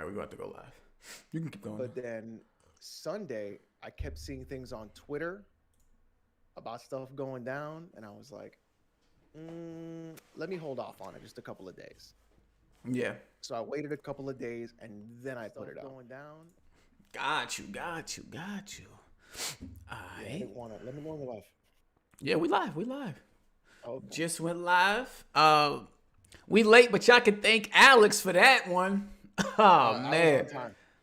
right, we're about to go live. You can keep going. But then Sunday, I kept seeing things on Twitter about stuff going down, and I was like, let me hold off on it just a couple of days. Yeah. So I waited a couple of days, and then I put it up. Going down. Got you. All right. Let me know in the live. Yeah, we live. Okay. Just went live. We late, but y'all can thank Alex for that one. Oh man,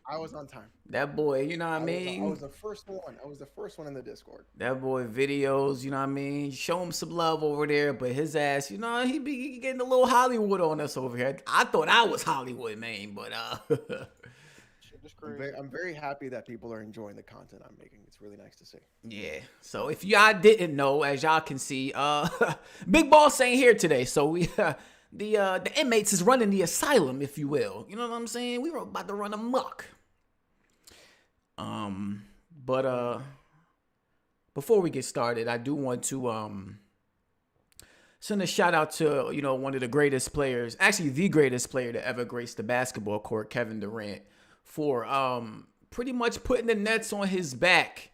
I was on time. That boy, you know what I mean? I was the first one. I was the first one in the Discord. That boy videos, you know what I mean? Show him some love over there, but his ass, you know, he be getting a little Hollywood on us over here. I thought I was Hollywood, man, but I'm very happy that people are enjoying the content I'm making. It's really nice to see. Yeah. So if y'all didn't know, as y'all can see, Big Boss ain't here today, so we the inmates is running the asylum, if you will. You know what I'm saying? We were about to run amok. But before we get started, I do want to send a shout out to, you know, one of the greatest players, actually the greatest player to ever grace the basketball court, Kevin Durant, for pretty much putting the Nets on his back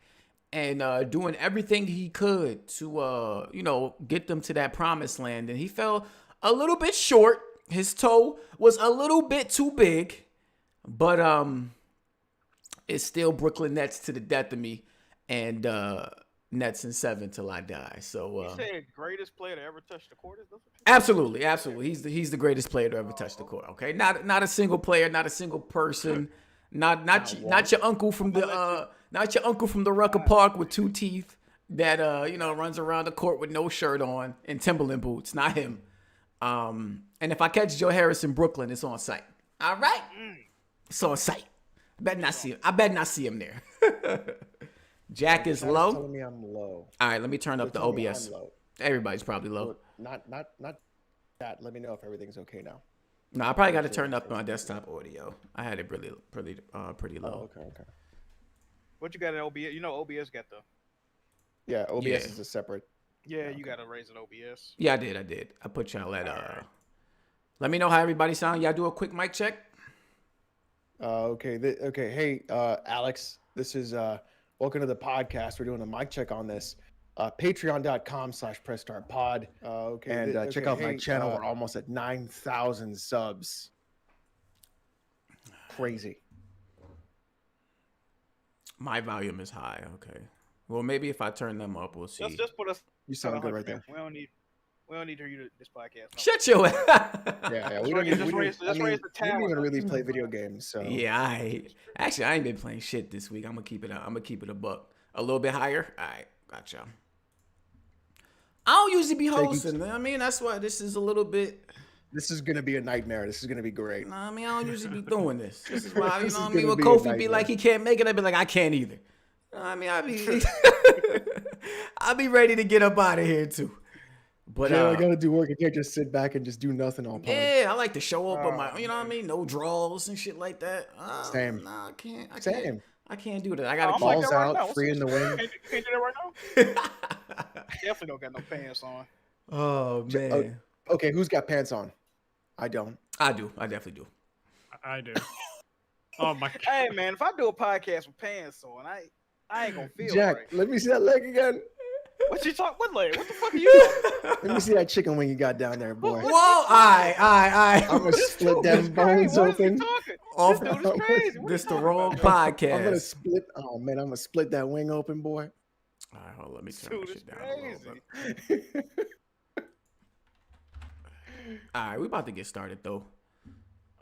and doing everything he could to you know, get them to that promised land. And he fell a little bit short. His toe was a little bit too big, but it's still Brooklyn Nets to the death of me, and Nets in 7 till I die. So you said greatest player to ever touch the court? Absolutely. He's the greatest player to ever touch the court. Okay, not a single player, not a single person, not your uncle from the Rucker Park with 2 teeth that you know, runs around the court with no shirt on and Timberland boots. Not him. And if I catch Joe Harris in Brooklyn, it's on site. All right, it's on site. I better not see him there. Jack is low. Telling me I'm low. All right, let me turn up the OBS. Everybody's probably low. Not that. Let me know if everything's okay now. No, I probably got to turn up my desktop audio. I had it pretty low. Oh, okay. What you got at OBS? You know OBS got the. Yeah, OBS is a separate. Yeah, you got to raise an OBS. Yeah, I did. I put y'all at Let me know how everybody sound. Y'all do a quick mic check. Okay. Hey, Alex, this is welcome to the podcast. We're doing a mic check on this. Patreon.com/PressStartPod. And check out my channel. We're almost at 9,000 subs. Crazy. My volume is high. Okay. Well, maybe if I turn them up, we'll see. Just put us. You sound good right there. We don't need to hear you this podcast. No. Shut your ass. Yeah. We don't raise the tower. We don't even really play video games. So yeah, I ain't been playing shit this week. I'm gonna keep it a buck. A little bit higher. All right, gotcha. I don't usually be hosting. I mean, that's why this is a little bit. This is gonna be a nightmare. This is gonna be great. I mean, I don't usually be doing this. This is why, you know what I mean? When Kofi be like he can't make it, I'd be like, I can't either. I mean, I'll be ready to get up out of here too. But I gotta do work. I can't just sit back and just do nothing all time. Yeah, I like to show up on my, you know what I mean? No draws and shit like that. Same. Nah, I can't. Same. I can't do that. I gotta balls out, free in the wind. Can't do that right now. Definitely don't got no pants on. Oh man. Okay, who's got pants on? I don't. I do. I definitely do. I do. Oh my God. Hey man, if I do a podcast with pants on, I ain't gonna feel Jack, right. let me see that leg again. What you talking? What leg? What the fuck are you talking? Let me see that chicken wing you got down there, boy. Whoa! I. I'm gonna split them bones open. Off this dude is crazy. This the wrong podcast. I'm gonna split. Oh man, I'm gonna split that wing open, boy. All right, hold on, let me turn this shit down a little bit. All right, we about to get started though.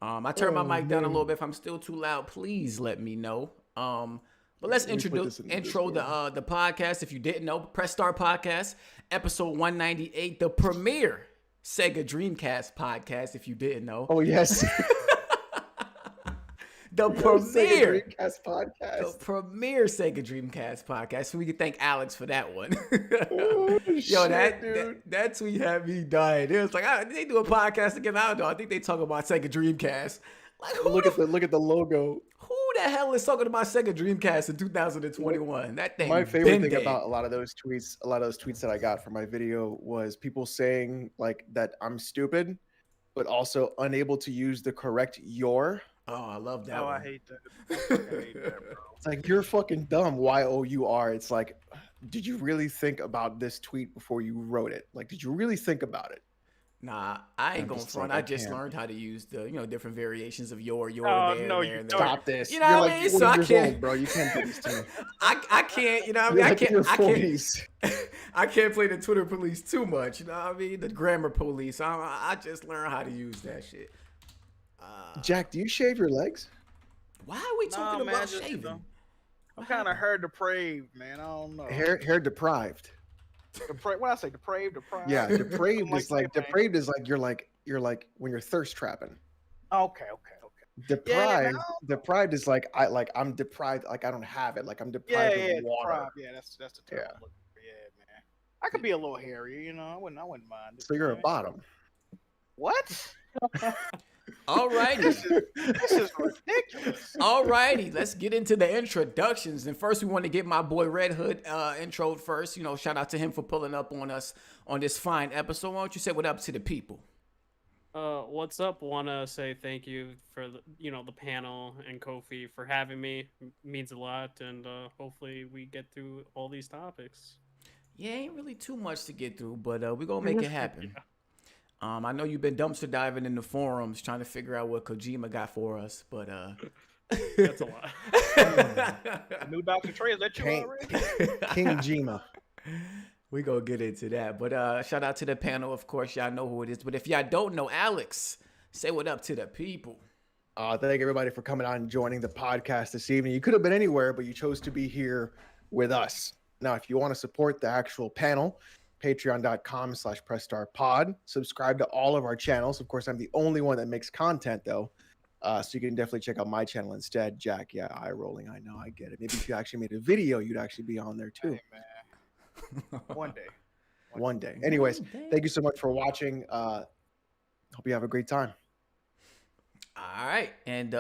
I turned my mic down a little bit. If I'm still too loud, please let me know. But let's intro the podcast. If you didn't know, Press Start Podcast, episode 198, the premier Sega Dreamcast podcast. If you didn't know, oh yes, the premier Sega Dreamcast podcast, the premier Sega Dreamcast podcast. So we can thank Alex for that one. Oh, yo, dude. That's what had me dying. It was like they do a podcast again. I don't know. I think they talk about Sega Dreamcast. Like, look at the logo. Who the hell is talking about Sega Dreamcast in 2021? That thing. My favorite thing about a lot of those tweets that I got for my video was people saying like that I'm stupid, but also unable to use the correct "your" Oh, I love that Oh, I one. hate that. I fucking hate that, bro. It's like you're fucking dumb. YOUR. It's like, did you really think about this tweet before you wrote it? Like, did you really think about it? Nah, I ain't I'm going just front. like, I I just can't. learned how to use the different variations of your, Oh there, no, there, you and don't. there. Stop this. You know You're what I like mean? 40 So I years can't. old, bro. You can't do this to me. I can't. You know what I You're mean? like in your I can't. 40s. I can't play the Twitter police too much. You know what I mean? The grammar police. I just learned how to use that shit. Jack, do you shave your legs? Why are we Nah, talking man, about just, you shaving? know, I'm What kind of happened? hair depraved, man. I don't know. Hair deprived. What I say? Depraved, deprived. Yeah, Something depraved is like that, man. depraved is like you're like when you're thirst trapping. Okay. Yeah, man. Deprived is like I'm deprived, like I don't have it, like I'm Yeah, deprived of water. deprived. Yeah, that's the term. Yeah. I'm looking for. Yeah, man. I could be a little hairy, you know. I wouldn't mind. So you're a man. bottom. What? Alrighty. This is ridiculous. Alrighty, let's get into the introductions. And first, we want to get my boy Red Hood introed first. Shout out to him for pulling up on us on this fine episode. Why don't you say what up to the people? What's up? Want to say thank you for the panel and Kofi for having me. Means a lot, and hopefully we get through all these topics. Yeah, ain't really too much to get through, but we're gonna make it happen. Yeah. I know you've been dumpster diving in the forums trying to figure out what Kojima got for us, but That's a lot. The new Dr. Trey, is that you King, already? King Jima. we gonna get into that. But shout out to the panel, of course, y'all know who it is. But if y'all don't know Alex, say what up to the people. Thank everybody for coming on and joining the podcast this evening. You could have been anywhere, but you chose to be here with us. Now, if you want to support the actual panel, patreon.com/pressstarpod. Subscribe to all of our channels. Of course, I'm the only one that makes content, though. So you can definitely check out my channel instead. Jack, yeah, eye rolling. I know, I get it. Maybe if you actually made a video, you'd actually be on there too. Hey, man. One day. One day. Anyways, One day. thank you so much for watching. Hope you have a great time. All right, and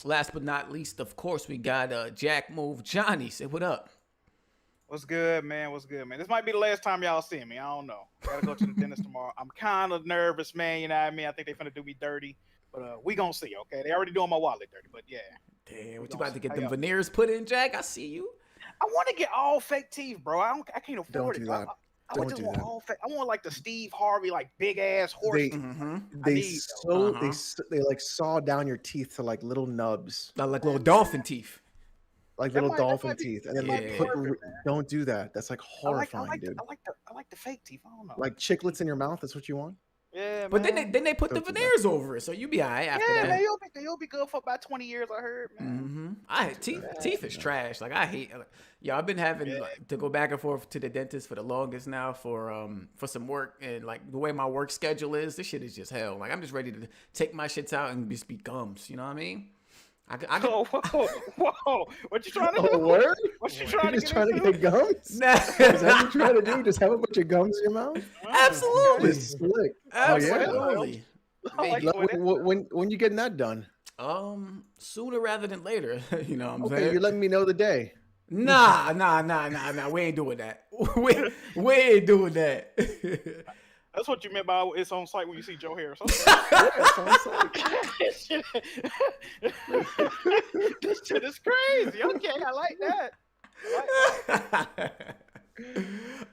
last but not least, of course, we got Jack Move Johnny. Say what up. What's good, man? What's good, man? This might be the last time y'all see me. I don't know. Gotta go to the dentist tomorrow. I'm kind of nervous, man. You know what I mean? I think they finna do me dirty, but we gonna see. Okay, they already doing my wallet dirty, but yeah. Damn, what you about to get How them y'all? veneers put in, Jack? I see you. I want to get all fake teeth, bro. I can't afford Don't it. do bro. that. I Don't just do want that. all fake. I want like the Steve Harvey, like big ass horse. They Mm-hmm. they need they like saw down your teeth to like little nubs, Like little dolphin teeth. like That little might dolphin be- teeth, and then that like might put. be perfect, man. Don't do that. That's like horrifying, dude. I like the fake teeth. I don't know. Like chiclets in your mouth. That's what you want. yeah, But man. then they put the Don't do that. veneers over it, so you be all right after Yeah, that. man, you'll be good for about 20 years. I heard, man. Mm-hmm. I hate teeth is trash. Like I hate. Yeah, I've been having to go back and forth to the dentist for the longest now for some work, and like the way my work schedule is, this shit is just hell. Like I'm just ready to take my shits out and just be gums. You know what I mean? Whoa, whoa! What you trying to do? Oh, word? What you You trying to just get trying to into? get gums? Nah. Is that what you're trying to do? Just have a bunch of gums in your mouth? Absolutely. Just slick. Oh yeah. Absolutely. I like Like, it. when you getting that done? Sooner rather than later. You know what I'm Okay, saying? you're letting me know the day. Nah. We ain't doing that. We ain't doing that. That's what you meant by it's on site when you see Joe Harris. Yeah, sounds like- This shit is crazy. Okay, I like that.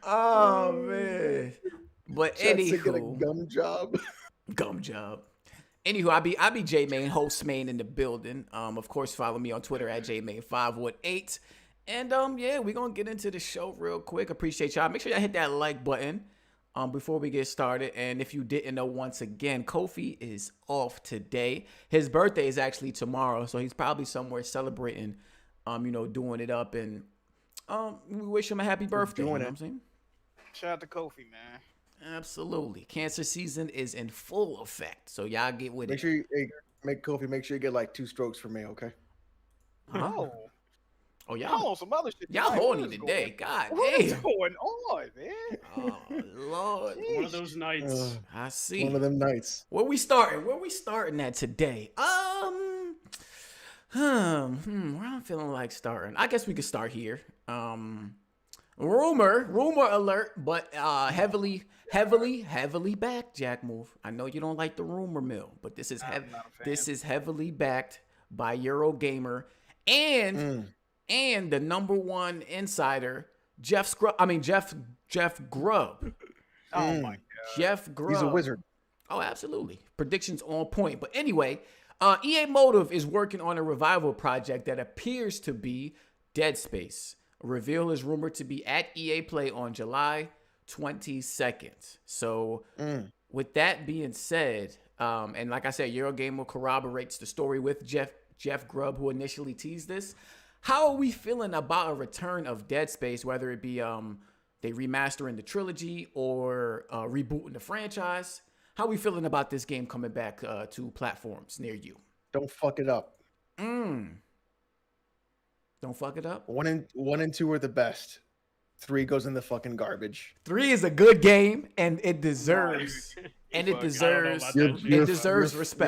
Oh man. But Chance to get a anywho, gum job. gum job. Anywho, I be J Main, host Main in the building. Of course, follow me on Twitter at JMain518. And yeah, we're gonna get into the show real quick. Appreciate y'all. Make sure y'all hit that like button before we get started. And if you didn't know, once again, Kofi is off today. His birthday is actually tomorrow, so he's probably somewhere celebrating, doing it up. And we wish him a happy birthday. You know what I'm saying? Shout out to Kofi, man. Absolutely. Cancer season is in full effect. So y'all get with Make it. sure you make Kofi. Make sure you get like 2 strokes for me, okay? Huh? Oh, Oh, y'all y'all on some other shit. y'all tonight. horny What is today. God What is damn. going on, man? Oh, Lord. One of those nights. I see. One of them nights. Where we starting at today? Where I'm feeling like starting. I guess we could start here. rumor alert, but heavily backed. Jack move. I know you don't like the rumor mill, but this is I'm not a fan. this is heavily backed by Eurogamer and the number one insider, Jeff Grubb. Oh my god. Jeff Grubb. He's a wizard. Oh, absolutely. Predictions on point. But anyway, EA Motive is working on a revival project that appears to be Dead Space. A reveal is rumored to be at EA Play on July 22nd. So, with that being said, and like I said, Eurogamer corroborates the story with Jeff Grubb, who initially teased this. How are we feeling about a return of Dead Space, whether it be they remastering the trilogy or rebooting the franchise? How are we feeling about this game coming back to platforms near you? Don't fuck it up. Don't fuck it up. 1 and 2 are the best. 3 goes in the fucking garbage. 3 is a good game, and it deserves respect.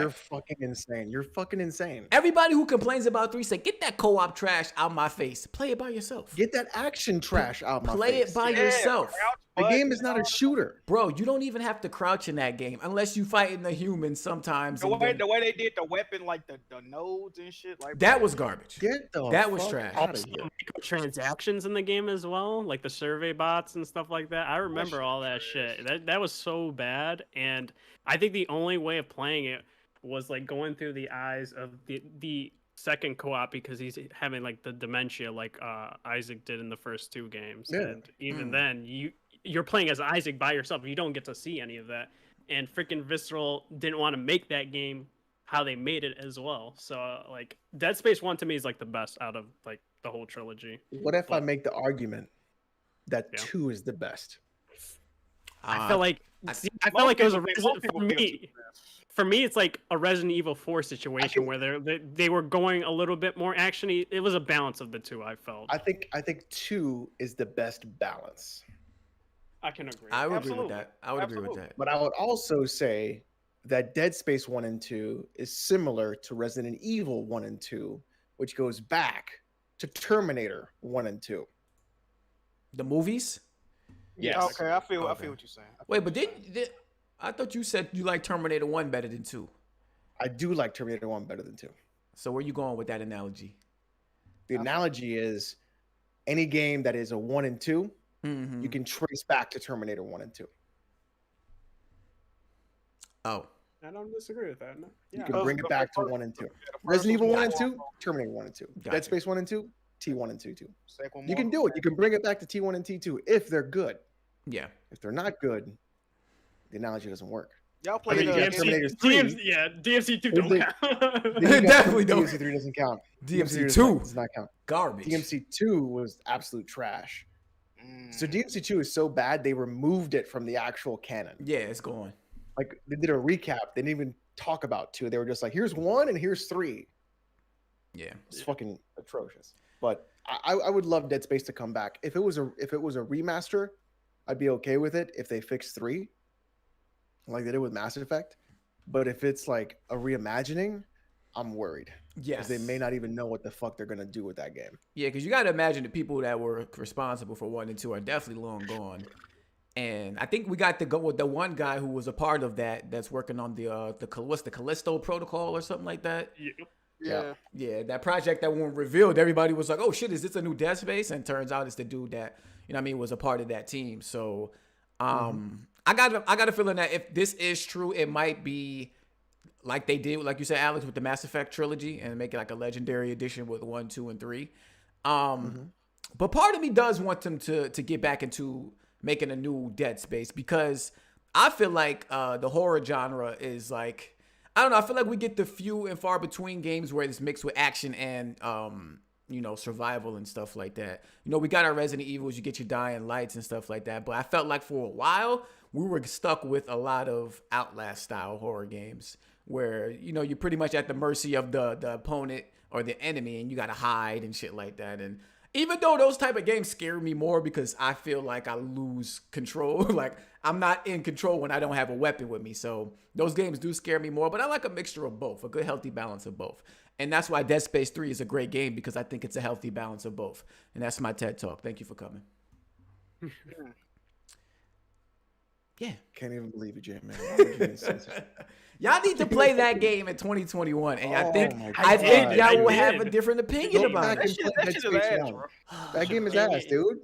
You're fucking insane. You're fucking insane. Everybody who complains about 3 say, get that co-op trash out my face. Play it by yourself. Get that action trash out my face. Play it by yourself. The game is not a shooter. Bro, you don't even have to crouch in that game unless you fighting the humans sometimes. The way they did the weapon, like the nodes and shit, like that was garbage. That was trash. Out of here. Microtransactions in the game as well, like the survey bots and stuff like that. I remember all that shit. That was so bad, and I think the only way of playing it was like going through the eyes of the second co-op because he's having like the dementia, like Isaac did in the first 2 games, and even then you're playing as Isaac by yourself. You don't get to see any of that, and freaking Visceral didn't want to make that game how they made it as well. So like Dead Space 1 to me is like the best out of like the whole trilogy. What if I make the argument that 2 is the best? I felt like it was for me. It's like a Resident Evil 4 situation where they were going a little bit more actiony. It was a balance of the 2. I felt. I think 2 is the best balance. I can agree. I would agree with that. But I would also say that Dead Space 1 and 2 is similar to Resident Evil 1 and 2, which goes back to Terminator 1 and 2. The movies? Yes. Okay, I feel what you're saying. Wait, but I thought you said you like Terminator 1 better than 2. I do like Terminator 1 better than 2. So where you going with that analogy? The analogy is any game that is a 1 and 2, you can trace back to Terminator 1 and 2. Oh. I don't disagree with that. No. You can bring it back to 1 and 2. Resident Evil 1 and 2, Terminator 1 and 2. Dead Space 1 and 2, T1 and 2 too. You can do it. You can bring it back to T1 and T2 if they're good. Yeah. If they're not good, the analogy doesn't work. Y'all play Terminator 3. DMC 2 don't count. Definitely don't. DMC 3 doesn't count. DMC 2 does not count. Garbage. DMC 2 was absolute trash. So DMC 2 is so bad they removed it from the actual canon. Yeah, it's gone. Like they did a recap. They didn't even talk about 2. They were just like, here's 1 and here's 3. Yeah. It's fucking atrocious. But I would love Dead Space to come back. If it was a remaster, I'd be okay with it if they fixed 3, like they did with Mass Effect. But if it's like a reimagining, I'm worried. Yes. Because they may not even know what the fuck they're gonna do with that game. Yeah, because you got to imagine the people that were responsible for 1 and 2 are definitely long gone. And I think we got to go with the one guy who was a part of that's working on the Callisto Protocol or something like that. Yeah, that project that wasn't revealed. Everybody was like, "Oh shit, is this a new Dead Space?" And turns out it's the dude that was a part of that team. So, I got a feeling that if this is true, it might be like they did, like you said, Alex, with the Mass Effect trilogy, and make it like a legendary edition with 1, 2, and 3. But part of me does want them to get back into making a new Dead Space because I feel like the horror genre is like. I don't know. I feel like we get the few and far between games where it's mixed with action and, survival and stuff like that. We got our Resident Evils, you get your Dying Lights and stuff like that. But I felt like for a while, we were stuck with a lot of Outlast-style horror games where, you're pretty much at the mercy of the opponent or the enemy and you got to hide and shit like that. And even though those type of games scare me more because I feel like I lose control, like I'm not in control when I don't have a weapon with me. So those games do scare me more, but I like a mixture of both, a good healthy balance of both. And that's why Dead Space 3 is a great game because I think it's a healthy balance of both. And that's my TED Talk. Thank you for coming. Yeah. Can't even believe it, Jay, man. Why would you even say such a- Y'all need to play that game in 2021, and I think my I think God. y'all will I have a did. different opinion Go about back it. and play That Dead shit is Space ass, 1. bro. That game is Playing ass, it- dude.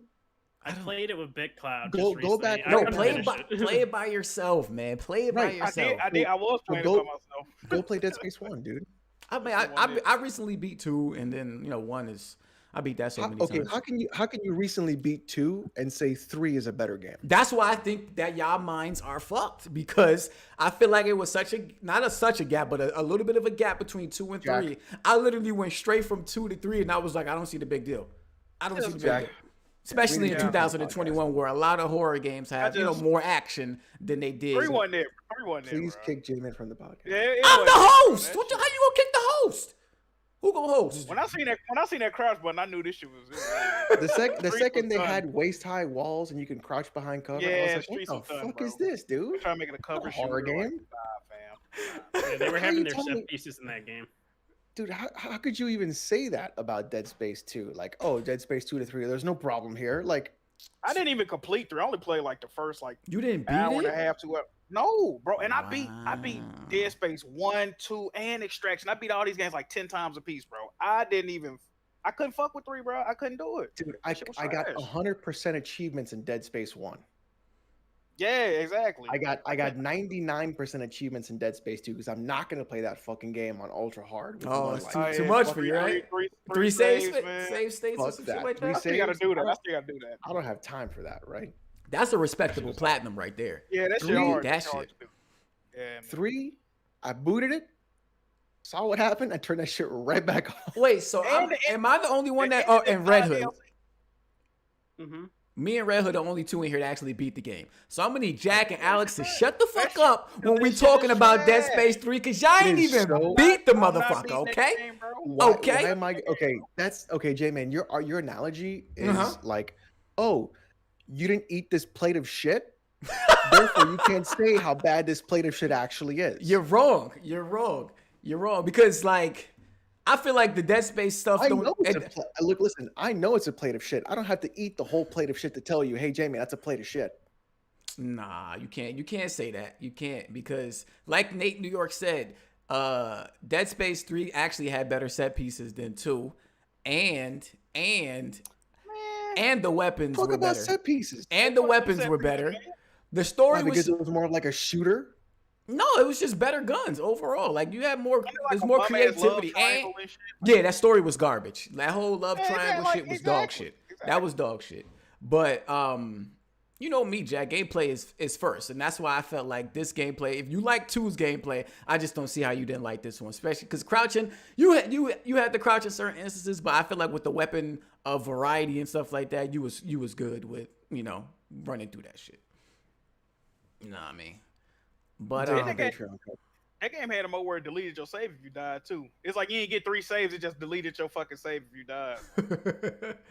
I played it with BitCloud. Go- Just go back- recently. no, I No, couldn't play it finish by play it by yourself, man. Play it by Right. yourself. I was So playing go- it by myself. Go play Dead Space 1, dude. I mean, I recently beat 2, and then 1 is I beat that so many times. How can you recently beat 2 and say 3 is a better game? That's why I think that y'all minds are fucked, because I feel like it was such a gap, but a little bit of a gap between 2 and 3. I literally went straight from 2 to 3, and I was like, I don't see the big deal. I don't see the big Jack. deal. Especially in Yeah. 2021, where a lot of horror games have more action than they did. 3 wasn't there. 3 wasn't there. Please bro. kick J-Man from the podcast. Yeah, it I'm the wasn't there, bro. host. That What shit- how you gonna kick the host? Who gonna host? When I seen that crouch button, I knew this shit was. The Streets second was they done. had waist high walls and you can crouch behind cover, I Yeah, was like, Streets what was the done, fuck bro. is this, dude? I'm trying to make it a cover Not a horror shooter, like, game. Nah, fam. Yeah, they were How having you their telling set me- pieces in that game. Dude, how could you even say that about Dead Space 2? Like, oh, Dead Space 2 to 3, there's no problem here. Like, I didn't even complete 3. I only played like the first You didn't beat hour and a it? half, 2 hours. No, bro. And I beat Wow. Dead Space 1, 2, and Extraction. I beat all these games like 10 times a piece, bro. I couldn't fuck with 3, bro. I couldn't do it. dude, That shit was I got trash. 100% achievements in Dead Space 1. Yeah, exactly. I got 99% achievements in Dead Space 2 because I'm not gonna play that fucking game on ultra hard. with Oh, one it's light. too much for you, right? Three save man. states or Fuck some that. shit like Three that. I still gotta saves? do that. I still gotta do that. I don't have time for that, right? That's a respectable platinum right there. Yeah, that shit 3, hard. that That's hard shit. to do. Yeah, man. 3, I booted it, saw what happened, I turned that shit right back off. Wait, so am I the only one that? Oh, and Red Hood. Mm-hmm. Me and Red Hood are the only two in here that actually beat the game. So I'm gonna need Jack and Alex to shut the fuck up when we shit talking is about Dead trash. Space 3, because y'all ain't It is even so- beat the I'm not motherfucker, beating that okay? game, bro. Okay. Why am I okay? That's okay, J-Man. Your analogy is Uh-huh. like, oh, you didn't eat this plate of shit, therefore you can't say how bad this plate of shit actually is. You're wrong. Because like, I feel like the Dead Space stuff I don't. know it's a look. Listen, I know it's a plate of shit. I don't have to eat the whole plate of shit to tell you, hey, J-Man, that's a plate of shit. Nah, you can't. You can't say that. You can't, because like Nate New York said, Dead Space 3 actually had better set pieces than 2, and the weapons Talk were about better. set pieces. And the weapons were better. The story Why, because was it was more of like a shooter. no, it was just better guns overall. Like you had more, Like there's a more bum-ass love creativity. And triangle and shit. yeah, that story was garbage. That whole love Yeah, triangle like, shit was dog exactly, shit. That exactly. was dog shit. But you know me, Jack. Gameplay is first, and that's why I felt like this gameplay. If you like 2's gameplay, I just don't see how you didn't like this one, especially because crouching. You had to crouch in certain instances, but I feel like with the weapon of variety and stuff like that, you was good with running through that shit. You know what I mean? But Yeah, that game had a mode where it deleted your save if you died too. It's like you didn't get 3 saves; it just deleted your fucking save if you died.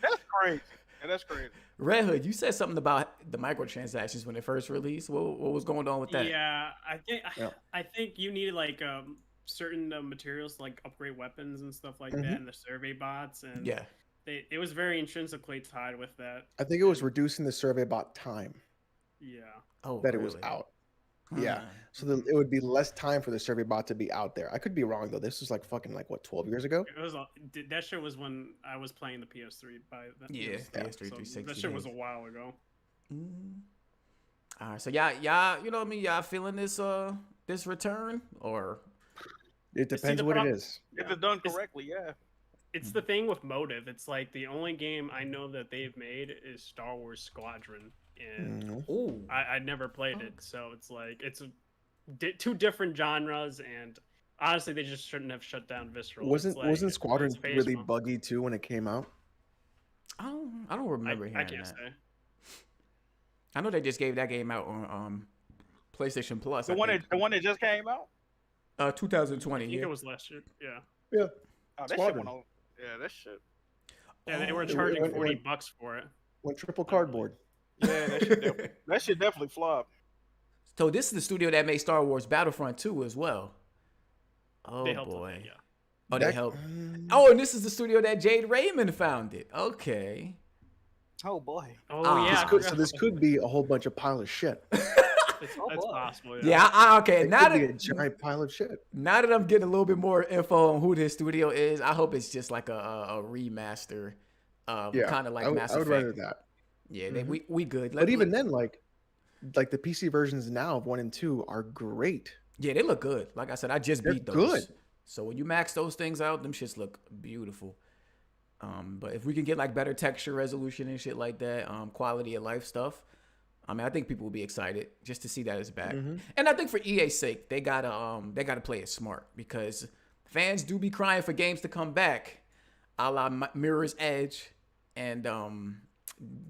That's crazy. Yeah, that's crazy. Red Hood, you said something about the microtransactions when it first released. What was going on with that? Yeah, Yeah. I think you needed like certain materials to, like upgrade weapons and stuff like Mhm. that, and the survey bots, and Yeah. it was very intrinsically tied with that. I think it was reducing the survey bot time Yeah. Oh, that it was really? out. Yeah. Huh. So it would be less time for the survey bot to be out there. I could be wrong though. This was like fucking like what 12 years ago. It was that shit was when I was playing the PS3 by then. Yeah, PS3 so 360 that shit was a days. while ago. Mm. All right, so y'all, you know what I mean? Y'all feeling this return, or It see, depends the what it prob- is. If it's done correctly, yeah. It's the thing with motive. It's like the only game I know that they've made is Star Wars Squadron, and Mhm. ooh, I never played it, so it's like it's two different genres, and honestly, they just shouldn't have shut down Visceral. It's like- Wasn't Squadron it's really Phasma. buggy too when it came out? I don't remember I hearing can't that. say. I know they just gave that game out on PlayStation Plus. The I one think. that just came out. 2020. I think Yeah. it was last year. Yeah. Yeah. Oh, that shit Squadron. went on. Yeah, that shit. Yeah, they were Oh, charging went- $40 for it. Went triple cardboard. Yeah, that shit definitely flopped. So this is the studio that made Star Wars Battlefront 2 as well. Oh They helped with boy. it, yeah. Oh, they That- helped. Oh, and this is the studio that Jade Raymond founded. Okay. Oh boy. Oh Ah. yeah. I So forgot this about could be a whole bunch of pile of shit. It's Oh, boy. possible. Yeah, okay. It Now could be a that giant pile of shit. now that I'm getting a little bit more info on who this studio is, I hope it's just like a remaster, Yeah, kind of like I Mass would Effect. rather that. Yeah, Mhm. we good. But even then, like the PC versions now of 1 and 2 are great. yeah, they look good. Like I said, I just They're beat those. good. So when you max those things out, them shits look beautiful. But if we can get like better texture resolution and shit like that, quality of life stuff, I mean, I think people will be excited just to see that it's back. Mhm. And I think for EA's sake, they gotta play it smart because fans do be crying for games to come back, a la Mirror's Edge, and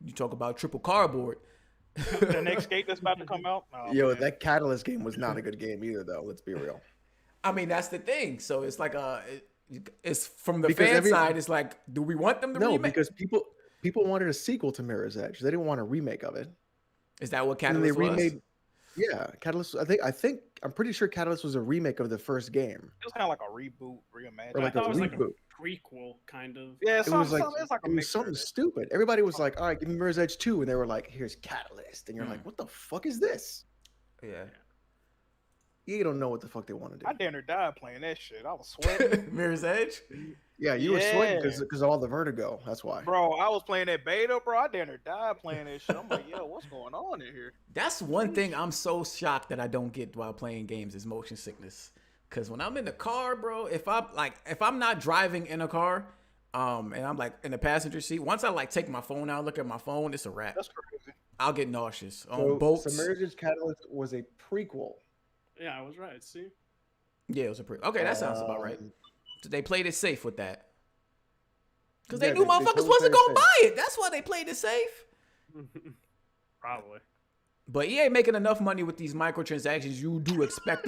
you talk about Triple Cardboard. The next gate that's about to come out. Oh, Yo, man. that Catalyst game was not a good game either, though. Let's be real. I mean, that's the thing. So it's like it's from the Because fan every- side. It's like, do we want them to No, remake? because people wanted a sequel to Mirror's Edge. They didn't want a remake of it. Is that what And they Catalyst was? remade. Yeah, Catalyst. I'm pretty sure Catalyst was a remake of the first game, It was kind of like a reboot, reimagined. or like I a thought it was like reboot. a prequel kind of. Yeah, It was like it's like a it was mixture something of it. stupid. Everybody was like, "All right, give me Mirror's Edge 2," and they were like, "Here's Catalyst," and you're Mm. like, "What the fuck is this?" Yeah. You don't know what the fuck they want to do. I damn near died playing that shit. I was sweating. Mirror's Edge. Yeah, you were sweating Yeah. because of all the vertigo. That's why. Bro, I was playing that beta, bro. I damn near died playing that shit. I'm like, yo, what's going on in here? That's one thing I'm so shocked that I don't get while playing games is motion sickness. Cause when I'm in the car, bro, if I'm not driving in a car, and I'm like in the passenger seat, once I like take my phone out, look at my phone, it's a wrap. That's crazy. I'll get nauseous on So, boats. so Mirror's Edge Catalyst was a prequel. Yeah, I was right. See. Yeah, it was a okay. That sounds about right. Um, So they played it safe with that. Cause Yeah, they knew they motherfuckers totally wasn't played it gonna buy it. That's why they played it safe. Probably. But EA making enough money with these microtransactions, you do expect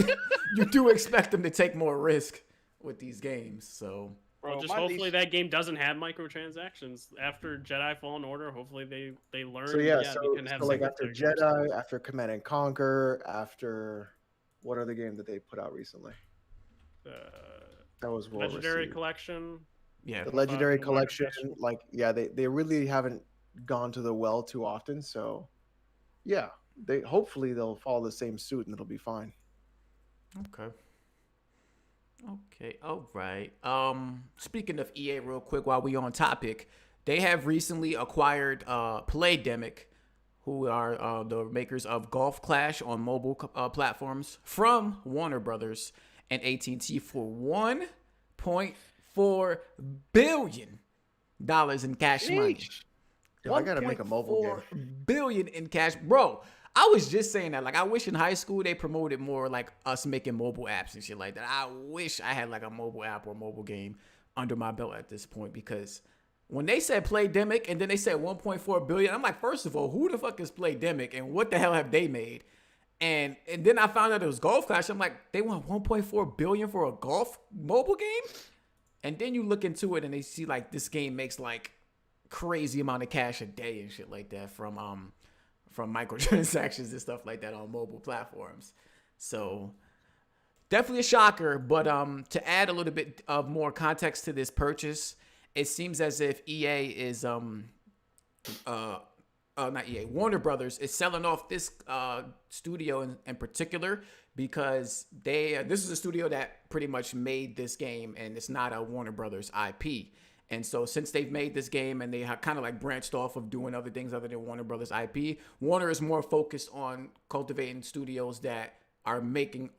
them to take more risk with these games. So Bro, Well, just my hopefully niece- that game doesn't have microtransactions after Jedi Fallen Order. Hopefully they learn. So yeah, they so, can have so like single after player games. Jedi, after Command and Conquer, after what other game that they put out recently? That was well Legendary received. Collection. yeah, The Legendary Fucking Collection, Legendary. like yeah, they really haven't gone to the well too often. So yeah, hopefully they'll follow the same suit and it'll be fine. Okay. Okay. All right. Speaking of EA, real quick, while we on topic, they have recently acquired Playdemic, who are the makers of Golf Clash on mobile platforms from Warner Brothers and AT&T for $1.4 billion in cash money. Sheesh. Yo, I gotta make a mobile game. $1.4 billion in cash, bro. I was just saying that. Like, I wish in high school they promoted more like us making mobile apps and shit like that. I wish I had like a mobile app or mobile game under my belt at this point, because when they said Playdemic and then they said 1.4 billion, I'm like, first of all, who the fuck is Playdemic and what the hell have they made? And then I found out it was Golf Clash. I'm like, they want 1.4 billion for a golf mobile game? And then you look into it and they see like this game makes like crazy amount of cash a day and shit like that from microtransactions and stuff like that on mobile platforms. So definitely a shocker. But to add a little bit of more context to this purchase, it seems as if EA is not EA, Warner Brothers is selling off this studio in particular because this is a studio that pretty much made this game and it's not a Warner Brothers IP. And so since they've made this game and they have kind of like branched off of doing other things other than Warner Brothers IP, Warner is more focused on cultivating studios that are making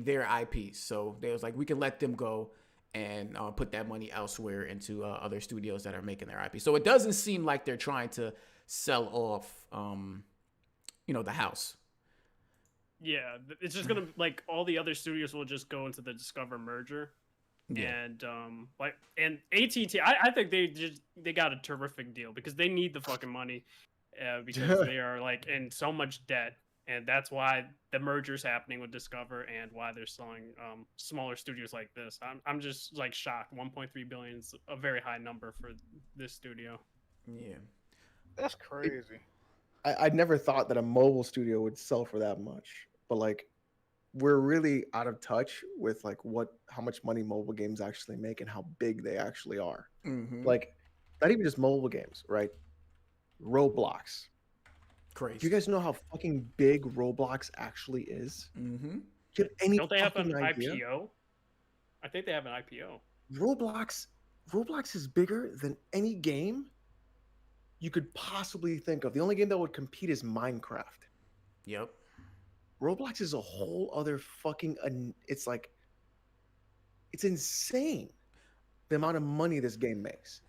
their IPs. So they was like, we can let them go and put that money elsewhere into other studios that are making their IP. So it doesn't seem like they're trying to sell off, the house. Yeah, it's just gonna like all the other studios will just go into the Discover merger. Yeah. And AT&T, I think they got a terrific deal because they need the fucking money, because they are like in so much debt, and that's why the merger's happening with Discover and why they're selling smaller studios like this. I'm just like shocked. 1.3 billion is a very high number for this studio. Yeah. That's crazy. I'd never thought that a mobile studio would sell for that much, but like we're really out of touch with like how much money mobile games actually make and how big they actually are. Mm-hmm. Like not even just mobile games, right? Roblox. Crazy. Do you guys know how fucking big Roblox actually is? Mm-hmm. Do you have any Don't they have fucking an idea? IPO? I think they have an IPO. Roblox is bigger than any game you could possibly think of. The only game that would compete is Minecraft. Yep. Roblox is a whole other fucking. It's like, it's insane the amount of money this game makes.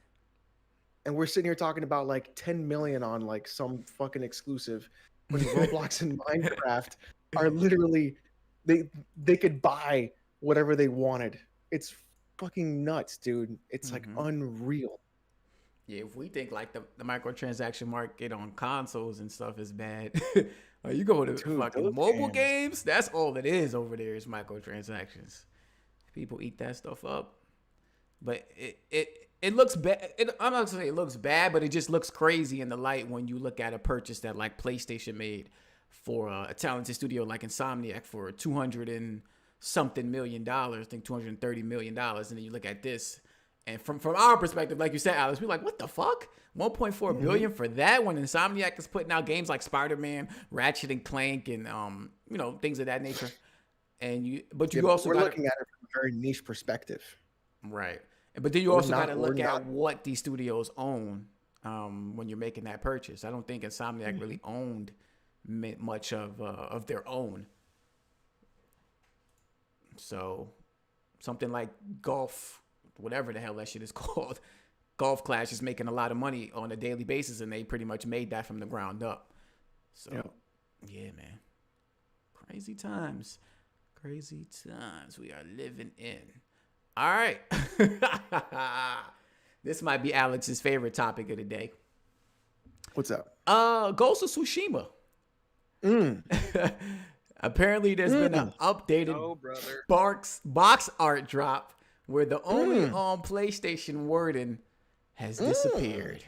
And we're sitting here talking about like 10 million on like some fucking exclusive, when Roblox and Minecraft are literally, they could buy whatever they wanted. It's fucking nuts, dude. It's like unreal. Yeah, if we think like the microtransaction market on consoles and stuff is bad, you go to Dude, fucking those mobile games. games, that's all it is over there is microtransactions. People eat that stuff up. But it looks bad. I'm not gonna say it looks bad, but it just looks crazy in the light when you look at a purchase that like PlayStation made for a talented studio like Insomniac for $200 and something million, I think $230 million, and then you look at this. And from our perspective, like you said, Alex, we're like, what the fuck? 1.4 billion for that when Insomniac is putting out games like Spider-Man, Ratchet and Clank, and things of that nature. And you also we're gotta, looking at it from a very niche perspective. right. But then you We're also got not- to look we're at not- what these studios own when you're making that purchase. I don't think Insomniac really owned much of their own. So something like Golf, whatever the hell that shit is called, Golf Clash is making a lot of money on a daily basis, and they pretty much made that from the ground up. So, yeah, man. Crazy times. Crazy times we are living in. All right. This might be Alex's favorite topic of the day. What's up? Ghost of Tsushima. Apparently, there's been an updated box art drop where the only on PlayStation wording has disappeared.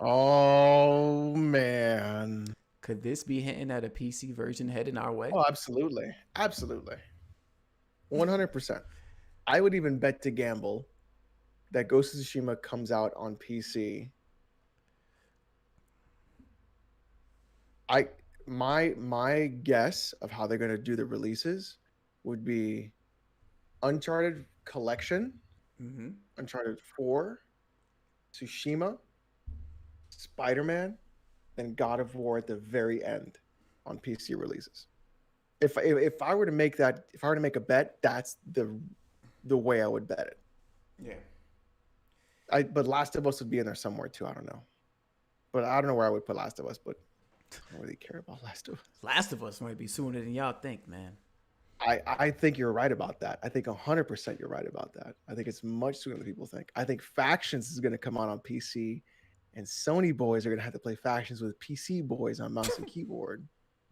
Oh, man. Could this be hinting at a PC version heading our way? Oh, absolutely. Absolutely. 100%. I would even bet to gamble that Ghost of Tsushima comes out on PC. My guess of how they're going to do the releases would be Uncharted Collection, Uncharted 4, Tsushima, Spider-Man, and God of War at the very end on PC releases. If I were to make a bet, that's the way I would bet it. Yeah. But Last of Us would be in there somewhere too. I don't know. But I don't know where I would put Last of Us, but I don't really care about Last of Us. Last of Us might be sooner than y'all think, man. I think you're right about that. I think 100% you're right about that. I think it's much sooner than people think. I think Factions is going to come out on PC, and Sony boys are going to have to play Factions with PC boys on mouse and keyboard.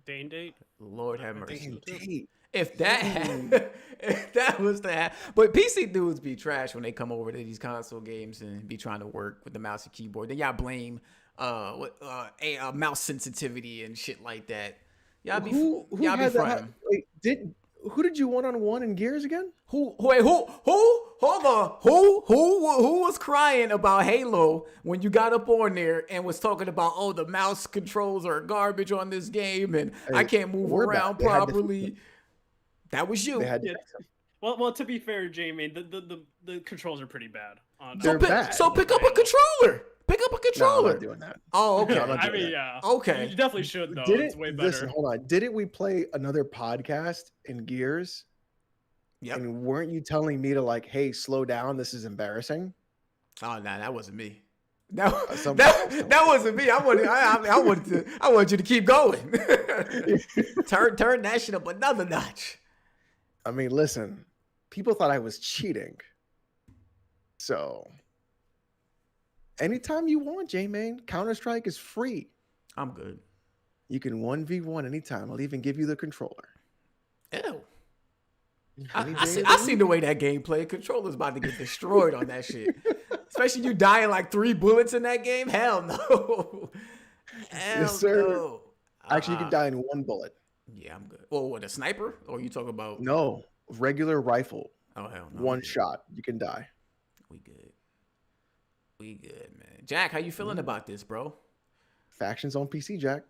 Day and date. Lord have mercy. Indeed. If that was to happen. But PC dudes be trash when they come over to these console games and be trying to work with the mouse and keyboard. Then y'all blame mouse sensitivity and shit like that. Y'all be fronting. Wait, who did you one-on-one in Gears again? Hold on. Who was crying about Halo when you got up on there and was talking about, oh, the mouse controls are garbage on this game and I can't move around properly? That was you. Well, to be fair, Jamie, the controls are pretty bad. So pick up a controller. Pick up a controller. No, I'm not doing that. Oh, okay. I mean, yeah. Okay. You definitely should, though. It's way better. Listen, hold on. Didn't we play another podcast in Gears? Yep. And weren't you telling me to like, hey, slow down? This is embarrassing. Oh, no, that wasn't me. That wasn't me. I want you to keep going. turn that shit up another notch. I mean, listen, people thought I was cheating. So anytime you want, J-Man, Counter-Strike is free. I'm good. You can 1v1 anytime. I'll even give you the controller. Ew. I see the way that game played. Controller's about to get destroyed on that shit. Especially you dying like 3 bullets in that game. Hell no. Yes, sir. No. Actually, you can die in 1 bullet. Yeah, I'm good. Well, what, a sniper? Or you talking about? No, regular rifle. Oh, hell no. 1 shot. You can die. We good, man. Jack, how you feeling about this, bro? Factions on PC, Jack.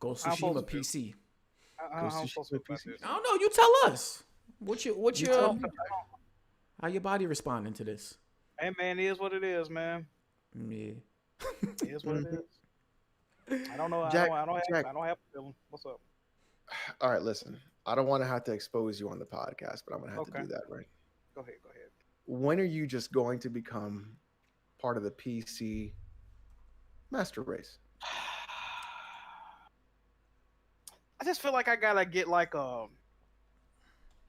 Ghost I'm Tsushima supposed to- PC. I'm supposed to feel about this. I don't know. You tell us. What's You your tell me. how your body responding to this? Hey man, it is what it is, man. Yeah. It is what it is. I don't know. Jack, I don't Jack. have a feeling. What's up? All right, listen. I don't want to have to expose you on the podcast, but I'm gonna have to Okay. do that, right? Go ahead. When are you just going to become part of the PC master race? I just feel like I gotta get like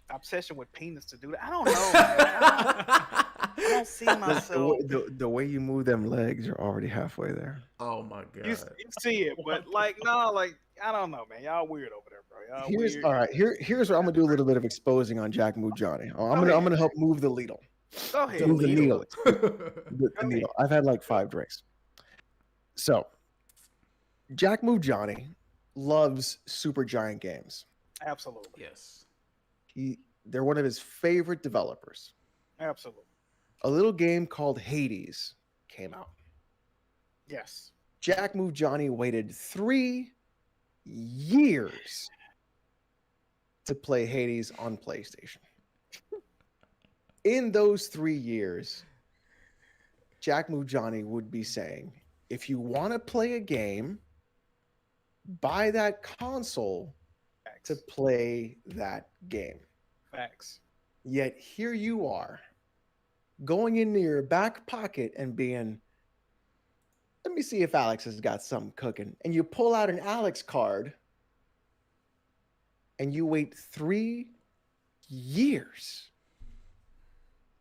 obsession with penis to do that. I don't know. Man. I don't see myself. The way you move them legs, you're already halfway there. Oh my god. You see it, but like no, like I don't know, man. Y'all weird over there, bro. Y'all weird. All right. Here's where I'm gonna do a little bit of exposing on Jack Move Johnny. I'm gonna help move the needle. Go ahead. Move the needle. Needle. The needle. I've had like 5 drinks. So, Jack Move Johnny loves super giant games. Absolutely. Yes. They're one of his favorite developers. Absolutely. A little game called Hades came out. Yes. Jack Move Johnny waited 3 years to play Hades on PlayStation. In those 3 years, Jack Move Johnny would be saying, if you want to play a game, buy that console Facts. to play that game. Facts. Yet here you are, going into your back pocket and being, let me see if Alex has got something cooking. And you pull out an Alex card and you wait 3 years.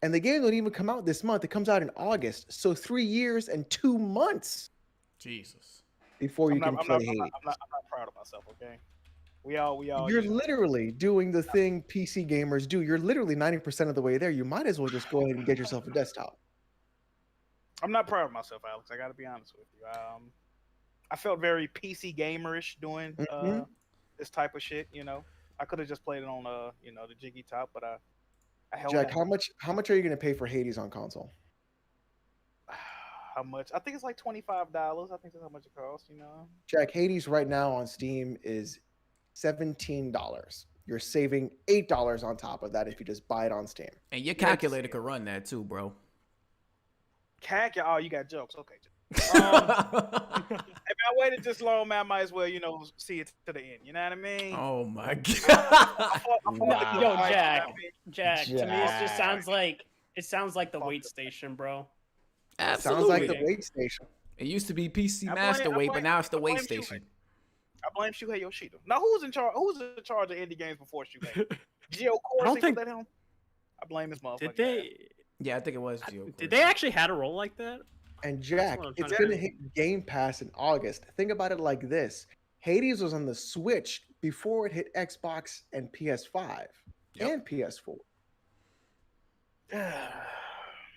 And the game don't even come out this month. It comes out in August. So 3 years and 2 months Jesus. before you can play Hades. I'm not proud of myself. Okay. We all. You're literally doing the thing PC gamers do. You're literally 90% of the way there. You might as well just go ahead and get yourself a desktop. I'm not proud of myself, Alex. I got to be honest with you. I felt very PC gamerish doing this type of shit. You know, I could have just played it on the jiggy top, but I held Jack, out. how much are you going to pay for Hades on console? How much? I think it's like $25. I think that's how much it costs. You know. Jack, Hades right now on Steam is $17. You're saving $8 on top of that if you just buy it on Steam. And your calculator could run that too, bro. Oh, you got jokes. Okay. If I waited this long, man, I might as well, see it to the end. You know what I mean? Oh my god. Nah, yo, Jack. I Jack. To me, it just sounds like the wait station, bro. Absolutely. Sounds like the wait station. It used to be PC I Master blame- Wait, but now it's the I blame wait station. I blame Shuhei Yoshida. Now, who's in charge? Who's in charge of indie games before Shuhei? Gio I don't Corsi, think- was that him? I blame this motherfucker. Did they? Yeah, I think it was Gio. Did they actually had a role like that? And Jack, what I'm it's trying going to hit Game Pass in August. Think about it like this. Hades was on the Switch before it hit Xbox and PS5 and PS4.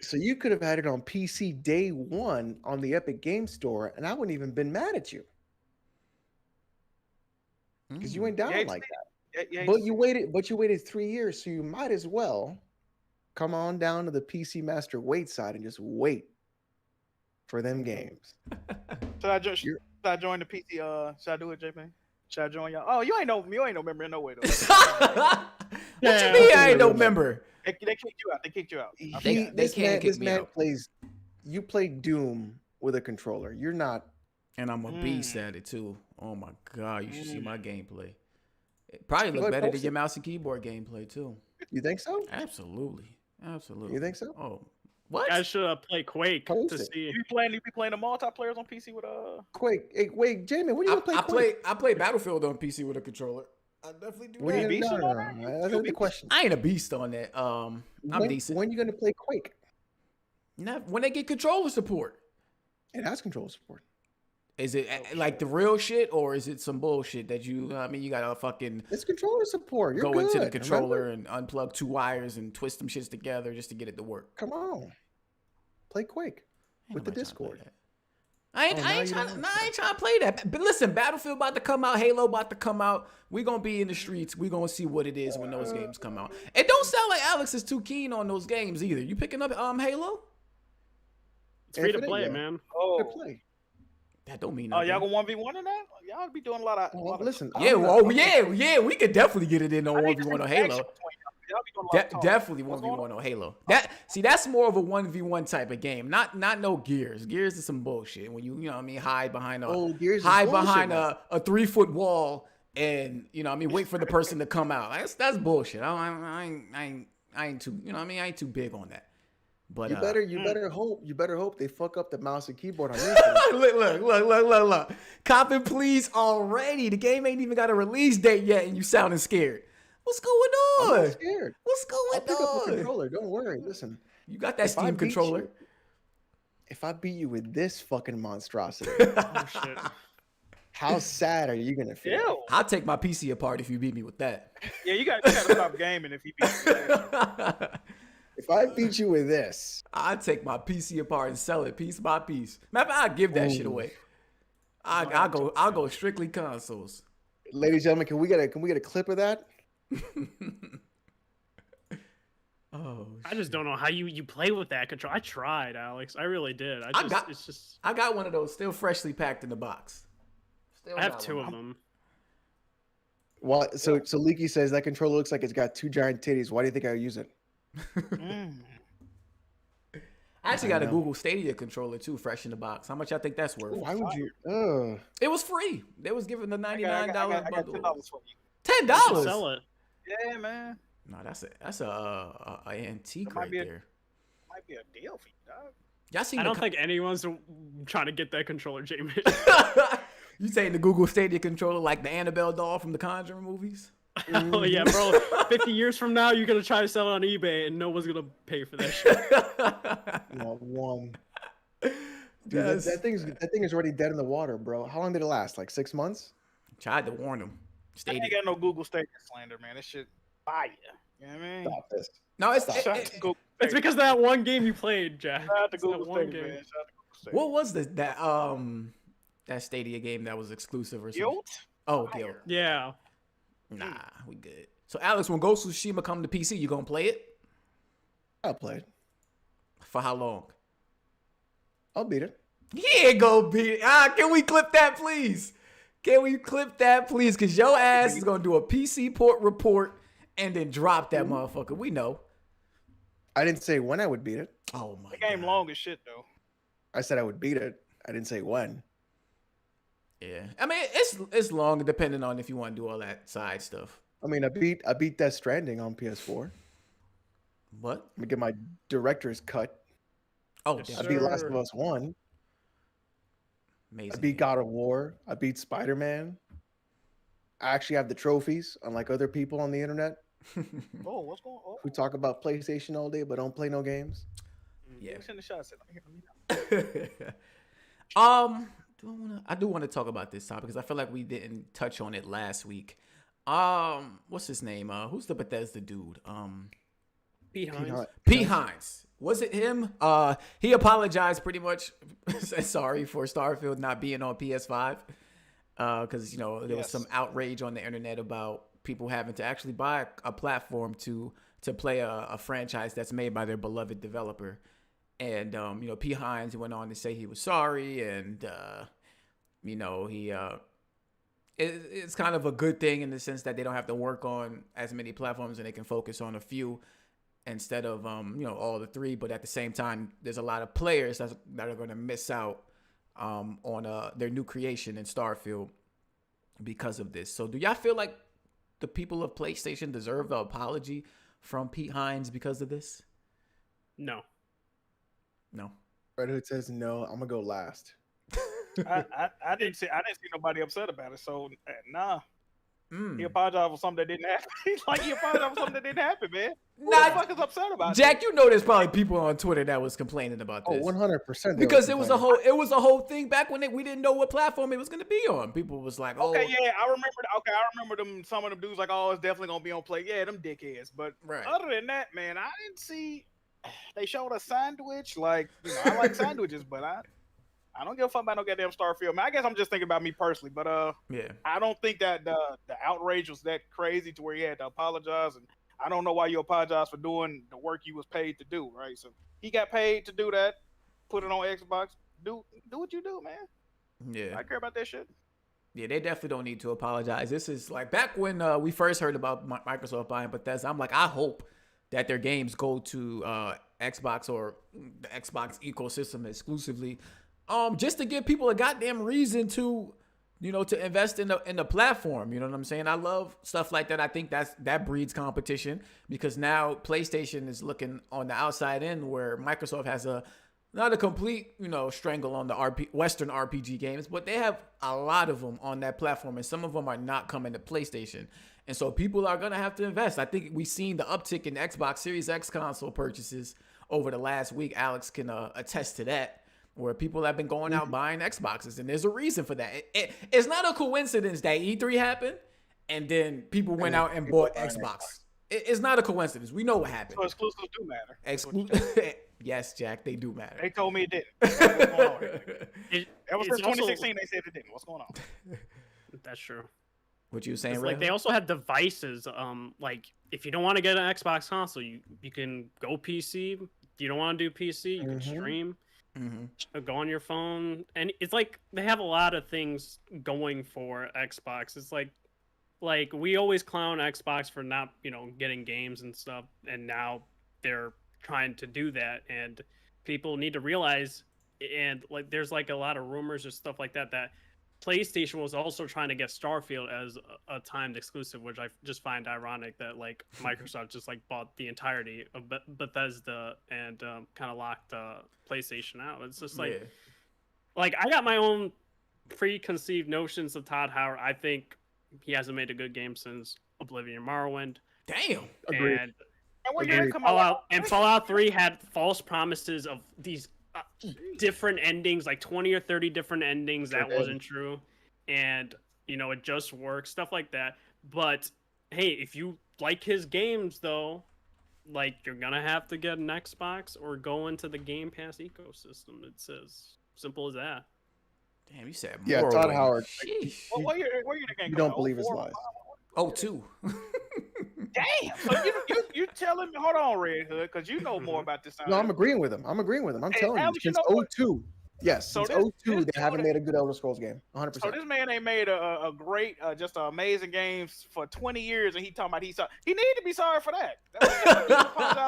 So you could have had it on PC day one on the Epic Game Store, and I wouldn't even been mad at you because you went down Yeah, like that. Yeah, But you waited 3 years, so you might as well come on down to the PC Master wait side and just wait for them games. Should I join the PC? Should I do it, JP? Should I join y'all? Oh, you ain't no member in no way though. What you mean I ain't no member? They kicked you out. They kicked you out. This man plays. You play Doom with a controller. You're not. And I'm a beast at it too. Oh my god, you should see my gameplay. It probably look But better than post your mouse and keyboard gameplay too. You think so? Absolutely. You think so? Oh, what? I should play Quake Post to it. see. You be playing the multiplayers on PC with Quake. Hey, wait, Jamie, when are you gonna play Quake? I play Battlefield on PC with a controller. I definitely do When are that. you beast gonna, on no, that? no, no, that's not the question. I ain't a beast on that. I'm decent. When are you gonna play Quake? When they get controller support. It has controller support. Is it like the real shit, or is it some bullshit that you gotta fucking It's controller support. You're go good, into the remember? controller and unplug 2 wires and twist them shits together just to get it to work? Come on, play Quake Ain't with the nobody trying to play Discord. that. I ain't trying to play that. But listen, Battlefield about to come out, Halo about to come out. We gonna be in the streets. We gonna see what it is when those games come out. It don't sound like Alex is too keen on those games either. You picking up Halo? It's free to Infinite, play, yeah. man. To play. That don't mean Oh, nothing. y'all gonna 1v1 in that? Y'all be doing a lot of. Well, listen. Yeah, I'm well, not- yeah, we could definitely get it in on I need 1v1 to on see Halo. action between y'all. Y'all be doing a lot of talking. Definitely What's going 1v1 on Halo. That's more of a 1v1 type of game. Not no Gears. Gears is some bullshit. When you know what I mean, hide behind Gears is a bullshit, man. 3-foot wall and you know what I mean, wait for the person to come out. That's bullshit. I ain't too, you know what I mean, I ain't too big on that. But You better hope they fuck up the mouse and keyboard on this. look. Coppin, please already. The game ain't even got a release date yet, and you sounding scared. What's going on? I'm not scared. What's going I'll pick up the on? controller. Don't worry. Listen, You got that if I Steam beat controller. if I beat you with this fucking monstrosity, Oh shit. how sad are you gonna feel? Ew. I'll take my PC apart if you beat me with that. Yeah, you gotta stop gaming if he beats you. If I beat you with this, I'll take my PC apart and sell it piece by piece. Matter of fact, I'll give that shit away. I'll go strictly consoles. ladies and gentlemen, can we get a clip of that? Oh, I just don't know how you play with that control. I tried, Alex. I really did. It's just I got one of those still freshly packed in the box. Still I have got two one. of them. Well, so Leaky says that controller looks like it's got two giant titties. Why do you think I use it? I actually got a Google Stadia controller too, fresh in the box. How much I think that's worth? Why would you? It was free. They was giving the $99 I got bundle. $10 for you. $10. Sell it. Yeah, man. No, that's a antique That might right be there. Might be a deal for you, dog. Y'all seen I the don't think anyone's trying to get that controller, James. You saying the Google Stadia controller like the Annabelle doll from the Conjuring movies? Oh yeah, bro. 50 years from now, you're gonna try to sell it on eBay, and no one's gonna pay for that shit. One. Dude, that thing is already dead in the water, bro. How long did it last? Like 6 months? Tried to warn them. I Stadia. ain't got no Google Stadia slander, man. This shit fire. You know what I mean? Stop this. No, it's Shout out to Google It's Stadia. because of that one game you played, Jack. Shout out to It's that Google one Stadia, game. man. Shout out to Google Stadia. what was that Stadia game that was exclusive or something? Guilt? Oh, Fire. Guild. Yeah. Nah, we good. So Alex, when Ghost of Tsushima come to PC, you gonna play it? I'll play it. For how long? I'll beat it. Yeah, go beat it. Can we clip that, please? Can we clip that, please? Because your ass is going to do a PC port report and then drop that motherfucker. We know. I didn't say when I would beat it. Oh, my The game God. long as shit, though. I said I would beat it. I didn't say when. Yeah. I mean, it's long depending on if you want to do all that side stuff. I mean, I beat Death Stranding on PS4. What? I'm gonna get my director's cut. Oh, Yes, damn. I beat Last Sure. of Us 1. Amazing. I beat God of War. I beat Spider-Man. I actually have the trophies, unlike other people on the internet Oh, what's going on? who talk about PlayStation all day but don't play no games. Yeah. Who's in the shot? Let me know. I do want to talk about this topic because I feel like we didn't touch on it last week. What's his name? Who's the Bethesda dude? Pete Hines. Pete Hines. Was it him? He apologized pretty much. Said sorry for Starfield not being on PS5. Because there was some outrage on the internet about people having to actually buy a platform to play a franchise that's made by their beloved developer. And Pete Hines went on to say he was sorry, and it's kind of a good thing in the sense that they don't have to work on as many platforms and they can focus on a few instead of all the three. But at the same time, there's a lot of players that are going to miss out on their new creation in Starfield because of this. So do y'all feel like the people of PlayStation deserve the apology from Pete Hines because of this? No. No. Red Hood says no. I'm gonna go last. I didn't see nobody upset about it. So nah, Mm. he apologized for something that didn't happen. He apologized for something that didn't happen, man. Who Nah, the fuck is upset about Jack, there's probably people on Twitter that was complaining about Oh, this. 100%. Because it was a whole thing back when we didn't know what platform it was going to be on. People was like, "Oh, Okay, yeah, I remember them. Some of them dudes like, "Oh, it's definitely gonna be on Play." Yeah, them dickheads. But Right. other than that, man, I didn't see. They showed a sandwich. Like, I like sandwiches, but I don't give a fuck about no goddamn Starfield. Man, I guess I'm just thinking about me personally, but yeah, I don't think that the outrage was that crazy to where he had to apologize, and I don't know why you apologize for doing the work you was paid to do, right? So he got paid to do that, put it on Xbox. Do what you do, man. Yeah. I care about that shit. Yeah, they definitely don't need to apologize. This is like back when we first heard about Microsoft buying Bethesda. I'm like, I hope that their games go to Xbox or the Xbox ecosystem exclusively, just to give people a goddamn reason to, to invest in the platform. You know what I'm saying? I love stuff like that. I think that breeds competition because now PlayStation is looking on the outside in where Microsoft has not a complete, strangle on the Western RPG games, but they have a lot of them on that platform, and some of them are not coming to PlayStation. And so people are going to have to invest. I think we've seen the uptick in Xbox Series X console purchases over the last week. Alex can attest to that, where people have been going out buying Xboxes, and there's a reason for that. It's not a coincidence that E3 happened, and then people went out and bought Xbox. It's not a coincidence. We know what happened. So exclusives do matter. Yes, Jack, they do matter. They told me it didn't. What's going on here? Ever since 2016, they said it didn't. What's going on? That's true. What you saying, like they also have devices. Like if you don't want to get an Xbox console, you can go PC. If you don't want to do PC, you can stream. Go on your phone, and it's like they have a lot of things going for Xbox. It's like we always clown Xbox for not getting games and stuff, and now they're trying to do that, and people need to realize, and like there's like a lot of rumors and stuff like that PlayStation was also trying to get Starfield as a timed exclusive, which I just find ironic that like Microsoft just like bought the entirety of Bethesda and kind of locked PlayStation out. It's just like like I got my own preconceived notions of Todd Howard. I think he hasn't made a good game since Oblivion Morrowind. Damn. And Fallout 3 had false promises of these different endings, like 20 or 30 different endings. That wasn't true. And, it just works, stuff like that. But, hey, if you like his games, though, like, you're going to have to get an Xbox or go into the Game Pass ecosystem. It's as simple as that. Damn, you said yeah, Todd Howard. What year the game you don't believe his lies. Oh, 2. Damn. So you telling me? Hold on, Red Hood, because you know more about this. No, I'm agreeing with him. I'm telling you, since 02. Yes, so since 02, they haven't made a good Elder Scrolls game. 100%. So this man ain't made a great, just an amazing game for 20 years, and he talking about he need to be sorry for that.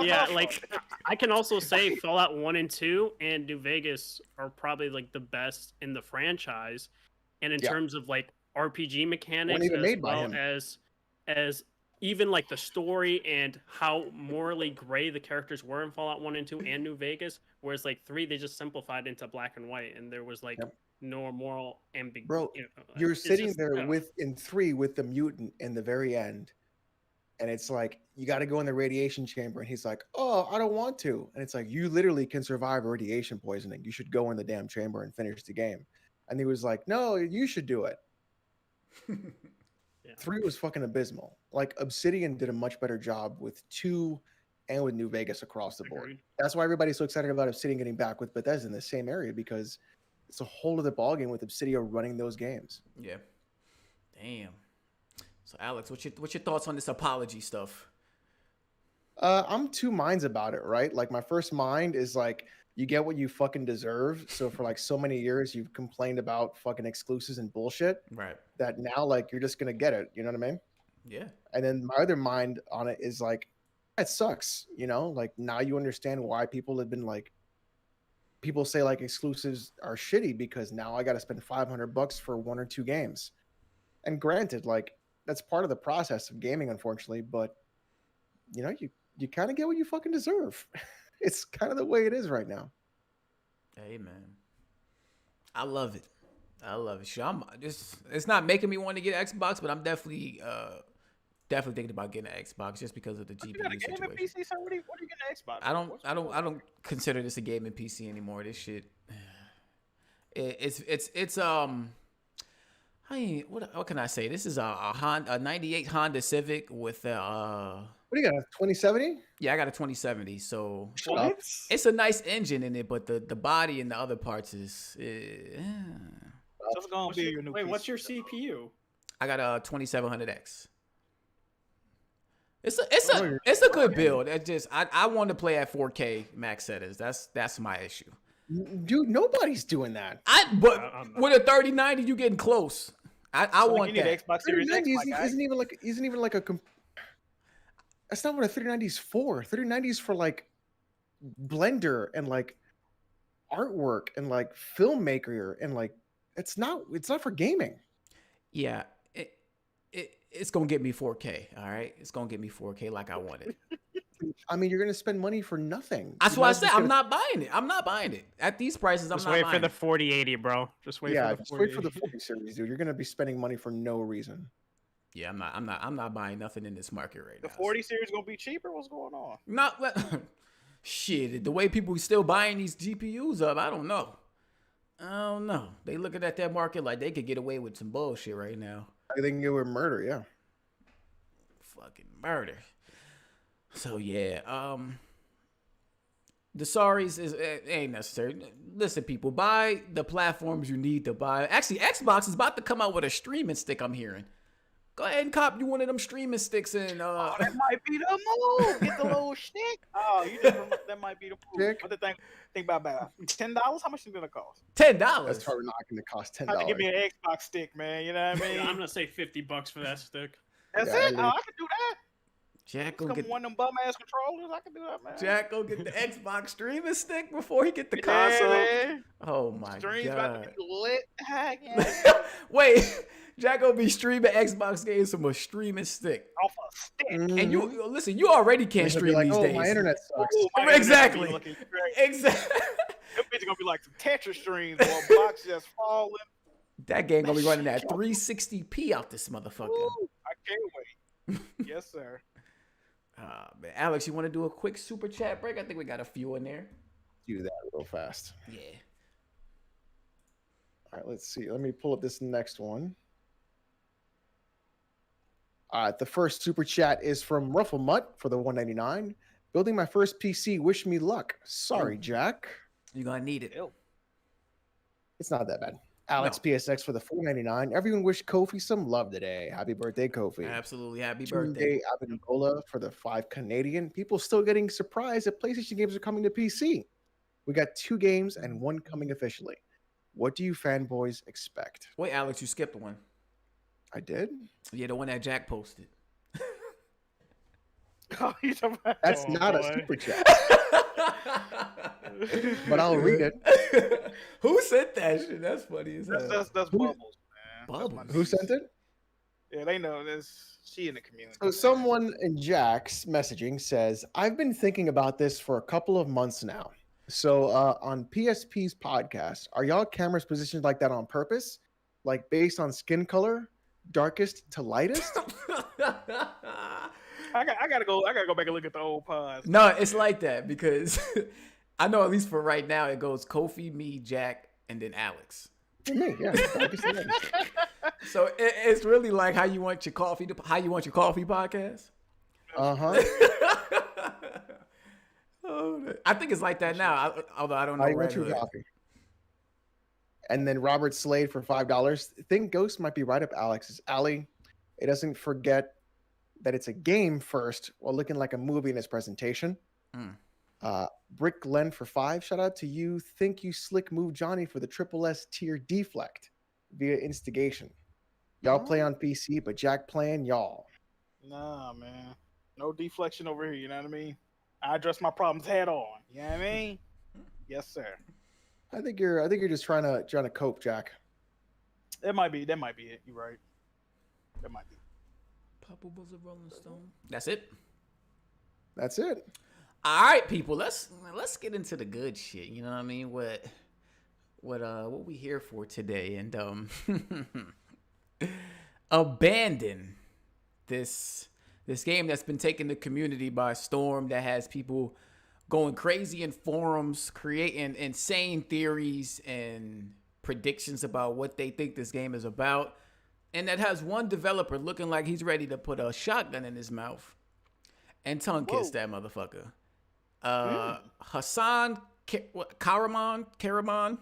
Yeah, like I can also say Fallout 1 and 2 and New Vegas are probably like the best in the franchise, and in terms of like RPG mechanics, as well as even like the story and how morally gray the characters were in Fallout 1 and 2 and New Vegas, whereas like 3 they just simplified into black and white, and there was like no moral ambiguity. Bro, you're sitting there in 3 with the mutant in the very end, and it's like you got to go in the radiation chamber, and he's like, "Oh, I don't want to," and it's like you literally can survive radiation poisoning. You should go in the damn chamber and finish the game. And he was like, "No, you should do it." 3 was fucking abysmal. Like Obsidian did a much better job with 2 and with New Vegas across the board. That's why everybody's so excited about Obsidian getting back with Bethesda in the same area, because it's a whole other ballgame with Obsidian running those games. Yeah. Damn. So Alex, what's your thoughts on this apology stuff? I'm 2 minds about it, right? Like my first mind is like, you get what you fucking deserve. So for like so many years, you've complained about fucking exclusives and bullshit. Right. That now, like, you're just going to get it. You know what I mean? Yeah. And then my other mind on it is like, it sucks. Like now you understand why people have been like, people say like exclusives are shitty because now I got to spend $500 for 1 or 2 games. And granted, like that's part of the process of gaming, unfortunately, but you kind of get what you fucking deserve. It's kind of the way it is right now. Hey, man. I love it. Sure, it's not making me want to get an Xbox, but I'm definitely thinking about getting an Xbox just because of the GPU situation. PC, so what are you getting an Xbox? I don't consider this a gaming PC anymore. This shit. It's what can I say? This is a 98 Honda Civic with what do you got, a 2070? Yeah, I got a 2070. So it's a nice engine in it, but the body and the other parts is. What's gonna be your new wait, PC? what's your CPU? I got a 2700X. It's a good build. It's just I want to play at 4K max settings. That's my issue. Dude, nobody's doing that. But I'm not. with a 3090, you getting close. I Like, want you need that. Xbox Series X, 3090 my guy. isn't even like a. That's not what a 3090 is for. 3090 is for like Blender and like artwork and like filmmaker and like it's not for gaming. Yeah, it's gonna get me 4K. All right, it's gonna get me 4K like I want it. I mean, you're gonna spend money for nothing. That's You why I might as said well I'm get not buying it. I'm not buying it at these prices. I'm Just not wait buying for the it. 4080, bro. Just wait yeah, for the just wait for the 4080. 40 series, dude. You're gonna be spending money for no reason. Yeah, I'm not buying nothing in this market right The now. 40 series gonna be cheaper? What's going on? Not shit. The way people still buying these GPUs up, I don't know. They looking at that market like they could get away with some bullshit right now. I think it would murder, yeah. Fucking murder. So yeah, the sorries ain't necessary. Listen, people, buy the platforms you need to buy. Actually, Xbox is about to come out with a streaming stick. I'm hearing. Go ahead and cop you one of them streaming sticks and Oh, that might be the move. Get the little stick. Oh, that might be the move. Stick. What the thing? Think about that. $10? How much is it gonna cost? $10. That's probably not gonna cost Have to $10. give me an Xbox stick, man. You know what I mean? I'm gonna say $50 for that stick. That's Yeah, it. Oh, I can do that. Jack Come go get one of them bum ass controllers. I can do that, man. Jack go get the Xbox streaming stick before he get the Yeah, console. man. Oh my Stream's about to god! be lit. Yeah. Wait, Jack gonna be streaming Xbox games from a streaming stick. Off a stick. And you listen, you already can't He'll be stream like, these oh, days. my internet sucks. Ooh, my internet Exactly. be looking great. Exactly. Them bitches gonna be like some Tetris streams or blocks just falling. That game gonna be running at 360p out this motherfucker. Ooh, I can't wait. Yes, sir. Man, Alex, you want to do a quick super chat break? I think we got a few in there. Do that real fast. Yeah. All right, let's see. Let me pull up this next one. All right, the first super chat is from Ruffle Mutt for the 199. Building my first PC. Wish me luck. Sorry, Jack. You're gonna need it. Ew. It's not that bad. Alex No. PSX for the 499. Everyone wish Kofi some love today. Happy birthday, Kofi. Absolutely. Happy birthday. Tunde Abingola for the 5 Canadian. People still getting surprised that PlayStation games are coming to PC. We got 2 games and 1 coming officially. What do you fanboys expect? Wait, Alex, you skipped one. I did? Yeah, the one that Jack posted. Oh, you talking about- That's Oh, not a boy. super chat, but I'll read it. Who sent that shit? That's funny as hell. That's Who- Bubbles, man. That's my Bubbles? Who niece. sent it? Yeah, they know this. She in the community. So someone in Jack's messaging says, I've been thinking about this for a couple of months now. So on PSP's podcast, are y'all cameras positioned like that on purpose? Like based on skin color, darkest to lightest? I gotta go back and look at the old pods. No, it's like that because I know at least for right now it goes Kofi, me, Jack, and then Alex. For me, yeah. Darkest to lightest. So it's really like how you want your coffee podcast. Uh-huh. I think it's like that now. Although I don't know. I went through regular. coffee. And then Robert Slade for $5. Think Ghost might be right up Alex's alley. It doesn't forget that it's a game first while looking like a movie in its presentation. Brick Glenn for 5. Shout out to you. Think you slick move Johnny for the triple S tier deflect via instigation. Y'all play on PC, but Jack playing y'all. Nah, man. No deflection over here, you know what I mean? I address my problems head on. You know what I mean? Yes, sir. I think you're just trying to cope, Jack. That might be it. You're right. That might be. Papa was a Rolling Stone. That's it. That's it. All right, people. Let's get into the good shit. You know what I mean? What we here for today? And Abandon, this game that's been taking the community by storm, that has people going crazy in forums, creating insane theories and predictions about what they think this game is about, and that has one developer looking like he's ready to put a shotgun in his mouth and tongue kiss that motherfucker. Hassan Karaman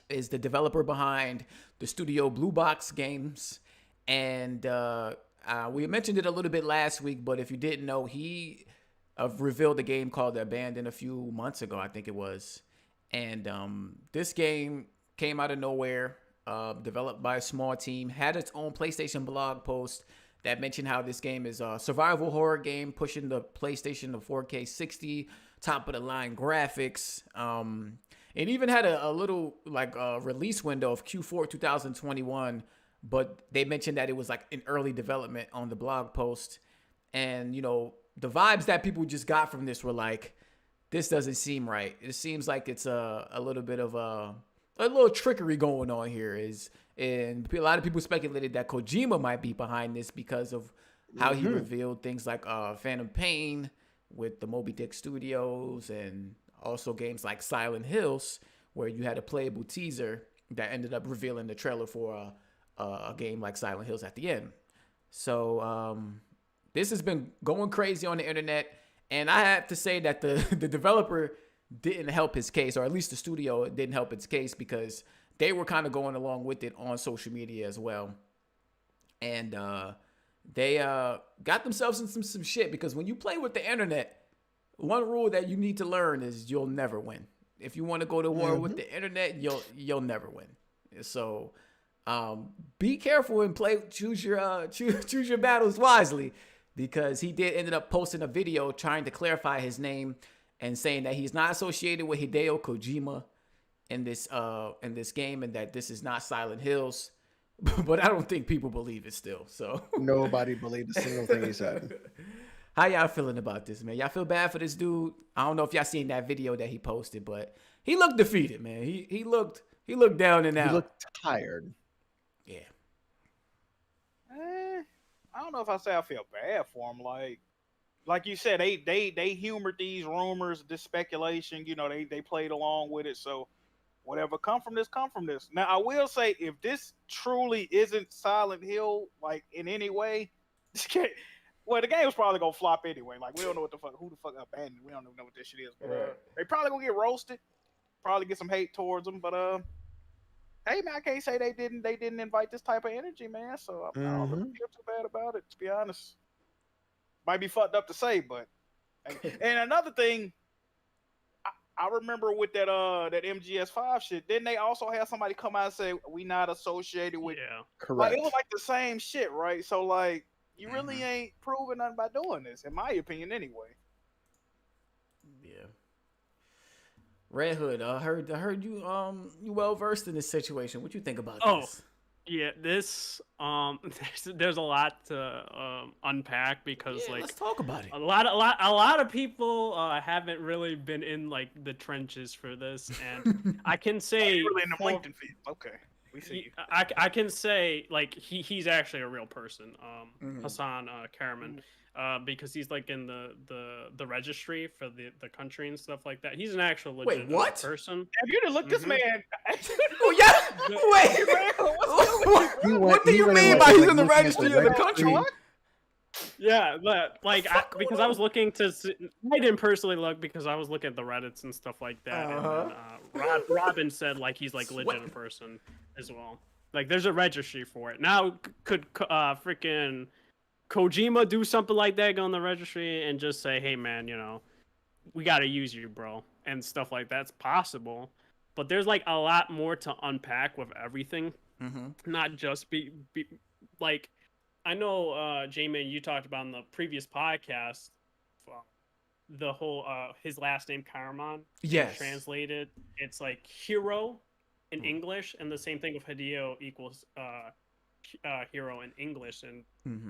is the developer behind the studio Blue Box Games, and we mentioned it a little bit last week, but if you didn't know, he revealed a game called Abandon a few months ago, I think it was, And this game came out of nowhere, developed by a small team, had its own PlayStation blog post that mentioned how this game is a survival horror game pushing the PlayStation to 4K 60, top of the line graphics. It even had a little like release window of Q4 2021, but they mentioned that it was like in early development on the blog post. And, you know, the vibes that people just got from this were like, this doesn't seem right. It seems like it's a little bit of a little trickery going on here. And a lot of people speculated that Kojima might be behind this because of how he revealed things like Phantom Pain with the Moby Dick Studios, and also games like Silent Hills, where you had a playable teaser that ended up revealing the trailer for a game like Silent Hills at the end. So this has been going crazy on the internet. And I have to say that the developer didn't help his case, or at least the studio didn't help its case, because they were kind of going along with it on social media as well. And they got themselves in some shit, because when you play with the internet, one rule that you need to learn is you'll never win. If you want to go to war with the internet, you'll never win. So be careful and choose your battles wisely. Because he did ended up posting a video trying to clarify his name and saying that he's not associated with Hideo Kojima in this game, and that this is not Silent Hills. But I don't think people believe it still. So Nobody believed a single thing he said. How y'all feeling about this, man? Y'all feel bad for this dude? I don't know if y'all seen that video that he posted, but he looked defeated, man. He looked down and out. He looked tired. Yeah. I don't know if I say I feel bad for him. Like you said, they humored these rumors, this speculation. You know, they played along with it. So whatever come from this, come from this. Now I will say, if this truly isn't Silent Hill, like in any way, well, the game's probably gonna flop anyway. Like, we don't know who the fuck abandoned. We don't even know what this shit is. But they probably gonna get roasted. Probably get some hate towards them. But hey man, I can't say they didn't invite this type of energy, man. So I don't really feel too bad about it, to be honest. Might be fucked up to say, but and another thing, I remember with that MGS5 shit, didn't they also have somebody come out and say we not associated with? Yeah, correct. Like, it was like the same shit, right? So like, you really ain't proving nothing by doing this, in my opinion, anyway. Yeah. Red Hood, I heard you well versed in this situation. What you think about this? Yeah, this there's a lot to unpack, because let's talk about it. a lot of people haven't really been in like the trenches for this, and I can say Really in the LinkedIn feed. Okay, we see you. I can say like he's actually a real person, Hassan Karaman. Because he's like in the registry for the country and stuff like that. He's an actual legit person. Have you looked this man? Oh yeah. Wait. What do you mean by he's in the registry of the country? Yeah, but like because I was looking to, I didn't personally look because I was looking at the Reddits and stuff like that. And then, Robin said like he's like legit person as well. Like there's a registry for it. Now could freaking Kojima do something like that, go on the registry and just say, hey man, you know, we got to use you, bro, and stuff like that's possible. But there's like a lot more to unpack with everything. Not just be like, I know J-Man, you talked about in the previous podcast the whole his last name Karaman. Yes. Translated, it's like hero in English, and the same thing with Hideo equals hero in English, and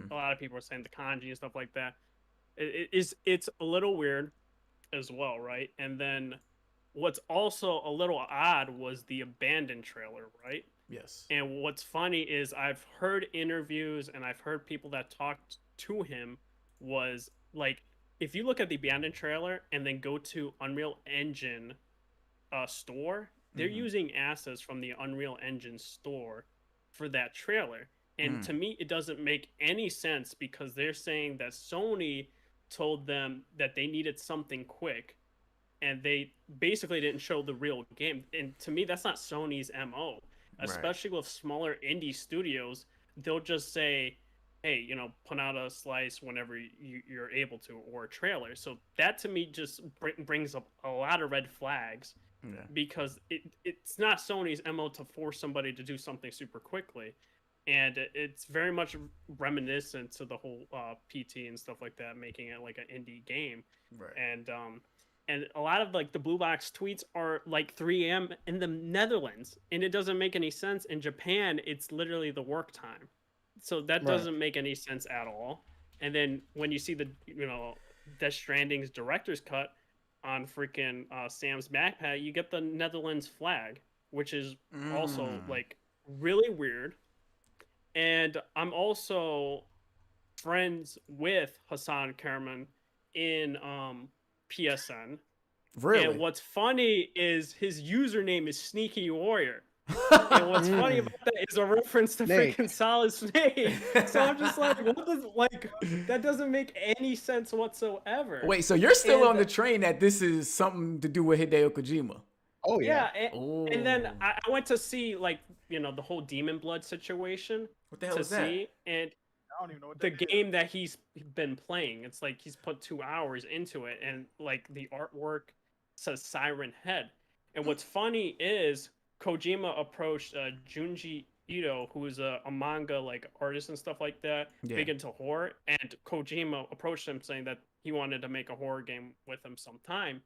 a lot of people are saying the kanji and stuff like that. It's a little weird as well, right? And then what's also a little odd was the abandoned trailer, right? Yes. And what's funny is I've heard interviews and I've heard people that talked to him was like, if you look at the abandoned trailer and then go to Unreal Engine store, they're using assets from the Unreal Engine store for that trailer. And to me, it doesn't make any sense, because they're saying that Sony told them that they needed something quick, and they basically didn't show the real game. And to me, that's not Sony's MO, especially with smaller indie studios. They'll just say, hey, you know, put out a slice whenever you're able to, or a trailer. So that to me just brings up a lot of red flags. Yeah. because it's not Sony's MO to force somebody to do something super quickly. And it's very much reminiscent to the whole PT and stuff like that, making it like an indie game. Right. And a lot of like the Blue Box tweets are like 3 a.m. in the Netherlands, and it doesn't make any sense. In Japan, it's literally the work time, so that doesn't make any sense at all. And then when you see the Death Stranding's director's cut on freaking Sam's backpack, you get the Netherlands flag, which is also like really weird. And I'm also friends with Hassan Karaman in PSN. Really? And what's funny is his username is Sneaky Warrior. And what's funny about that is a reference to freaking Solid Snake. So I'm just like, that doesn't make any sense whatsoever. Wait, so you're still on the train that this is something to do with Hideo Kojima? Oh yeah. And then I went to see the whole Demon Blood situation. What the hell is that? And I don't even know what the that game that he's been playing. It's like he's put 2 hours into it, and like the artwork says Siren Head. And what's funny is Kojima approached Junji Ito, who is a manga like artist and stuff like that, big into horror, and Kojima approached him saying that he wanted to make a horror game with him sometime.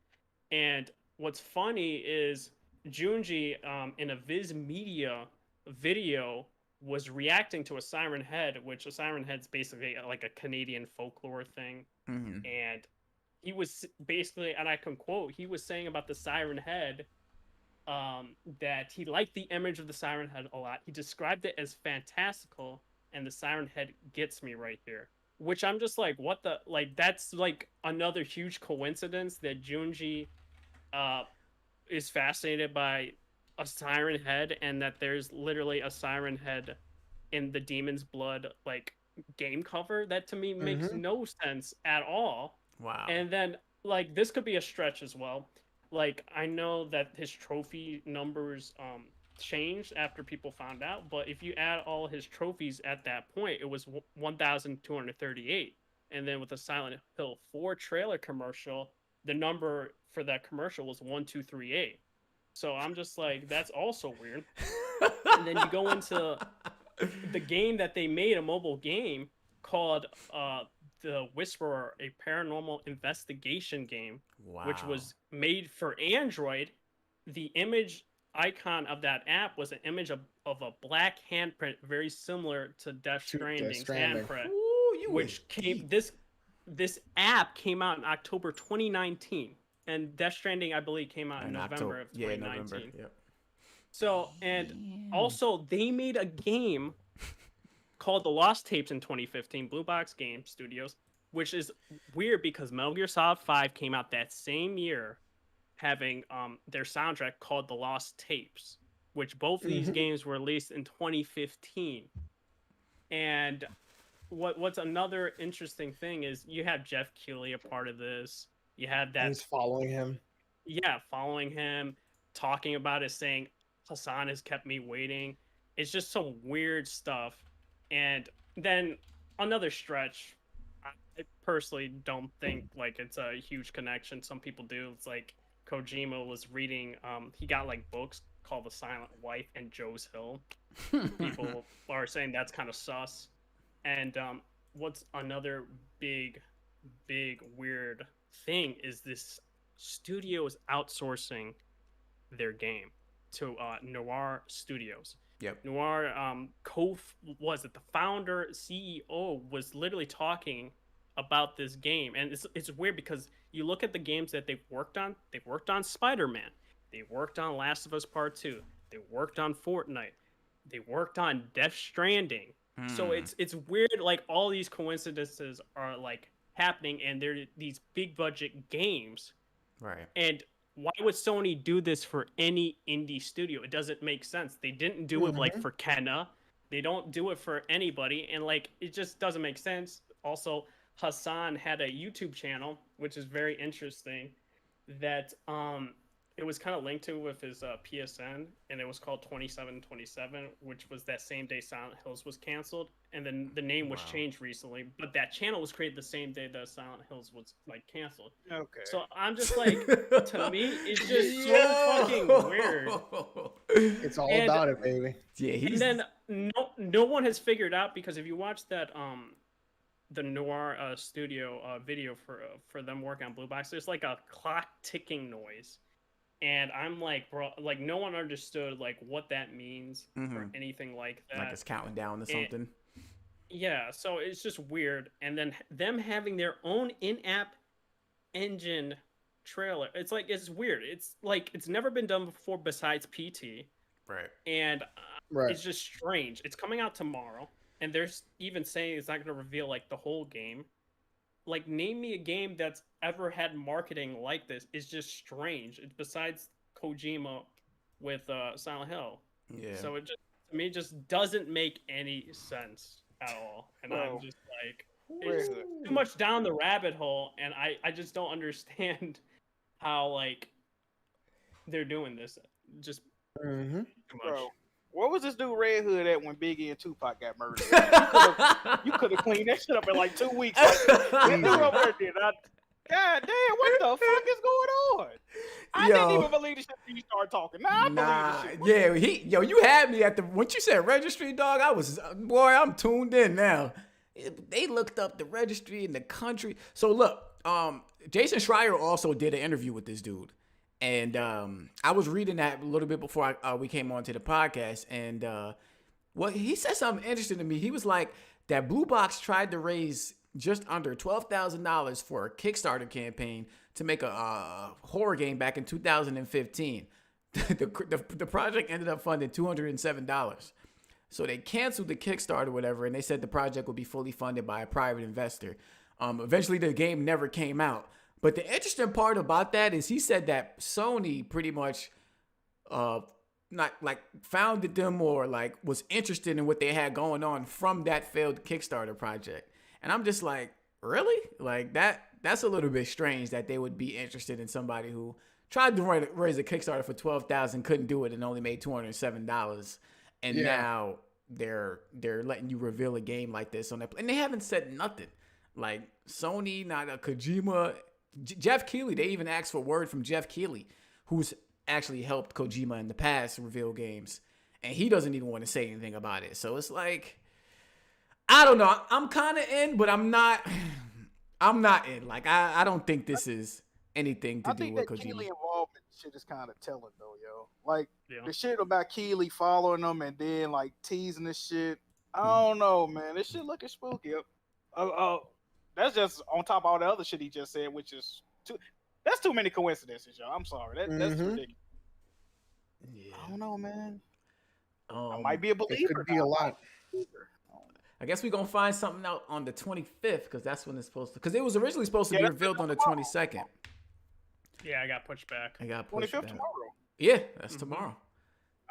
And what's funny is Junji in a Viz Media video was reacting to a Siren Head, which a Siren Head's basically like a Canadian folklore thing. And he was basically, and I can quote, he was saying about the Siren Head that he liked the image of the Siren Head a lot. He described it as fantastical, and the Siren Head gets me right here. Which I'm just like, what the, like, that's like another huge coincidence that Junji is fascinated by a Siren Head, and that there's literally a Siren Head in the Demon's Blood like game cover. That to me makes no sense at all. Wow. And then like this could be a stretch as well. Like I know that his trophy numbers changed after people found out, but if you add all his trophies at that point, it was 1,238. And then with the Silent Hill 4 trailer commercial, the number for that commercial was 1,238. So I'm just like, that's also weird. And then you go into the game that they made, a mobile game called The Whisperer, a paranormal investigation game, which was made for Android. The image icon of that app was an image of a black handprint, very similar to Death Stranding's handprint. Ooh, this app came out in October 2019. And Death Stranding, I believe, came out in November of 2019. Yeah, November. Yep. So, and also they made a game called The Lost Tapes in 2015, Blue Box Game Studios, which is weird because Metal Gear Solid 5 came out that same year, having their soundtrack called The Lost Tapes, which both of these games were released in 2015. And what's another interesting thing is you have Jeff Keighley a part of this. You have that. He's following him. Yeah, following him, talking about it, saying Hassan has kept me waiting. It's just some weird stuff. And then another stretch. I personally don't think like it's a huge connection. Some people do. It's like Kojima was reading. He got like books called The Silent Wife and Joe's Hill. People are saying that's kind of sus. And what's another big weird thing is this studio is outsourcing their game to Noir Studios. Yep. Noir Kofi was it the founder CEO was literally talking about this game, and it's weird because you look at the games that they've worked on. They've worked on Spider-Man. They worked on Last of Us Part 2. They worked on Fortnite. They worked on Death Stranding. So it's weird. Like all these coincidences are like happening, and they're these big budget games. Right. And why would Sony do this for any indie studio? It doesn't make sense. They didn't do it like for Kenna. They don't do it for anybody, and like it just doesn't make sense. Also, Hassan had a YouTube channel, which is very interesting, that it was kind of linked to with his PSN, and it was called 2727, which was that same day Silent Hills was canceled, and then the name was changed recently. But that channel was created the same day that Silent Hills was like canceled. Okay. So I'm just like, to me, it's just so fucking weird. It's all about it, baby. Yeah, and then no one has figured out, because if you watch that the Noir studio video for them working on Blue Box, there's like a clock ticking noise. And I'm like, bro, like no one understood like what that means or anything like that. Like it's counting down to something. Yeah, so it's just weird. And then them having their own in-app engine trailer. It's like, it's weird. It's like, it's never been done before besides PT. Right. And it's just strange. It's coming out tomorrow. And they're even saying it's not going to reveal like the whole game. Like, name me a game that's ever had marketing like this. It's just strange. It's besides Kojima with Silent Hill. Yeah. So it just, to me, just doesn't make any sense at all. And I'm just like, it's too much down the rabbit hole, and I just don't understand how like they're doing this. Just too much. Bro, where was this dude Red Hood at when Biggie and Tupac got murdered? You could have cleaned that shit up in like 2 weeks. Like, that dude over there did. God damn, what the fuck is going on? I didn't even believe the shit when you started talking. Nah, I believe the shit. You had me at the, once you said registry, dog, I was, boy, I'm tuned in now. They looked up the registry in the country. So look, Jason Schreier also did an interview with this dude. And I was reading that a little bit before we came on to the podcast. And well, he said something interesting to me. He was like that Blue Box tried to raise just under $12,000 for a Kickstarter campaign to make a horror game back in 2015. The project ended up funding $207. So they canceled the Kickstarter or whatever, and they said the project would be fully funded by a private investor. Eventually, the game never came out. But the interesting part about that is he said that Sony pretty much not like founded them or like was interested in what they had going on from that failed Kickstarter project. And I'm just like, really? Like that's a little bit strange that they would be interested in somebody who tried to raise a Kickstarter for $12,000, couldn't do it, and only made $207. And now they're letting you reveal a game like this on that, and they haven't said nothing. Like Sony, not a Kojima. Jeff Keighley, they even asked for word from Jeff Keighley, who's actually helped Kojima in the past reveal games, and he doesn't even want to say anything about it. So it's like, I don't know. I'm kind of in, but I'm not in. Like, I don't think this is anything to do with Kojima. I think that Keighley involvement shit is kind of telling, though, yo. Like, the shit about Keighley following them and then, like, teasing this shit. I don't know, man. This shit looking spooky. That's just on top of all the other shit he just said, which is that's too many coincidences, yo. I'm sorry. That's ridiculous. Yeah. I don't know, man. I might be a believer. It could be a lot. I guess we're gonna find something out on the 25th, because that's when it's supposed to. Because it was originally supposed to be revealed on the 22nd. Yeah, I got pushed back. 25th tomorrow. Yeah, that's tomorrow.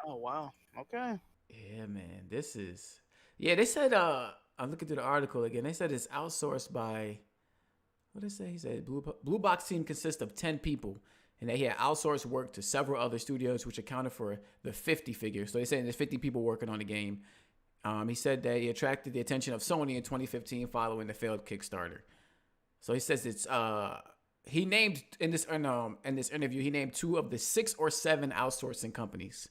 Oh wow. Okay. Yeah, man. This is. Yeah, they said. I'm looking through the article again. They said it's outsourced by. What did they say? He said Blue Box team consists of 10 people, and they had outsourced work to several other studios, which accounted for the 50 figure. So they're saying there's 50 people working on the game. He said that he attracted the attention of Sony in 2015 following the failed Kickstarter. So he says it's he named in this interview, he named 2 of the 6 or 7 outsourcing companies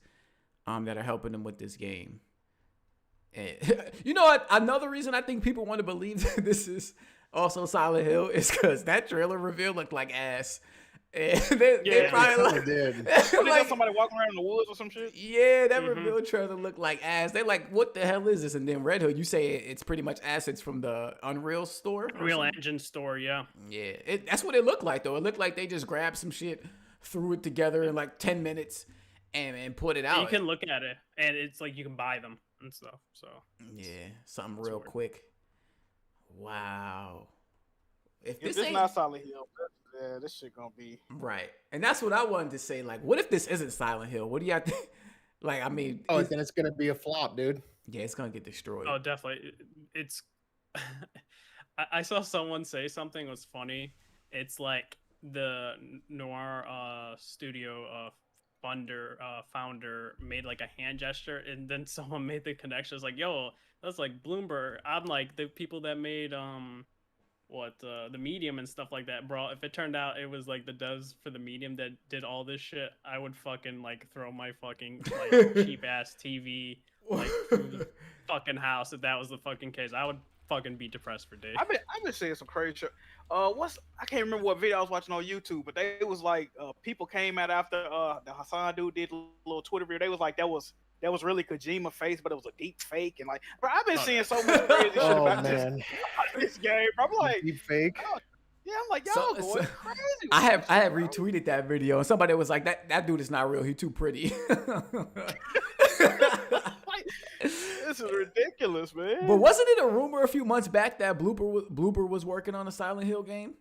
that are helping him with this game. And you know what? Another reason I think people want to believe that this is also Silent Hill is because that trailer reveal looked like ass. And they probably like, did. Like somebody walking around in the woods or some shit. Yeah, that reveal trailer looked like ass. They like, what the hell is this? And then Red Hood, you say it's pretty much assets from the Unreal store, Unreal Engine store. Yeah, that's what it looked like though. It looked like they just grabbed some shit, threw it together in like 10 minutes, and put it out. You can look at it, and it's like you can buy them and stuff. So something real quick. Wow. If this ain't not Silent Hill, this shit gonna be right. And that's what I wanted to say. Like, what if this isn't Silent Hill? What do y'all think? Like, I mean, then it's gonna be a flop, dude. Yeah, it's gonna get destroyed. Oh, definitely. It's. I saw someone say something was funny. It's like the Noir studio founder made like a hand gesture, and then someone made the connection. It's like, yo, that's like Bloomberg. I'm like the people that made the Medium and stuff like that, bro. If it turned out it was like the devs for the Medium that did all this shit, I would fucking like throw my fucking like cheap ass TV like through the fucking house if that was the fucking case. I would fucking be depressed for days. I've been seeing some crazy shit. I can't remember what video I was watching on YouTube, but they was like people came out after the Hassan dude did a little Twitter video. They was like that was really Kojima face, but it was a deep fake, and like, bro, I've been seeing so much crazy shit about this game. Bro. I'm like, deep fake. Yeah, I'm like, y'all going crazy. I have retweeted that video, and somebody was like, that dude is not real. He too pretty. This is ridiculous, man. But wasn't it a rumor a few months back that Blooper was working on a Silent Hill game?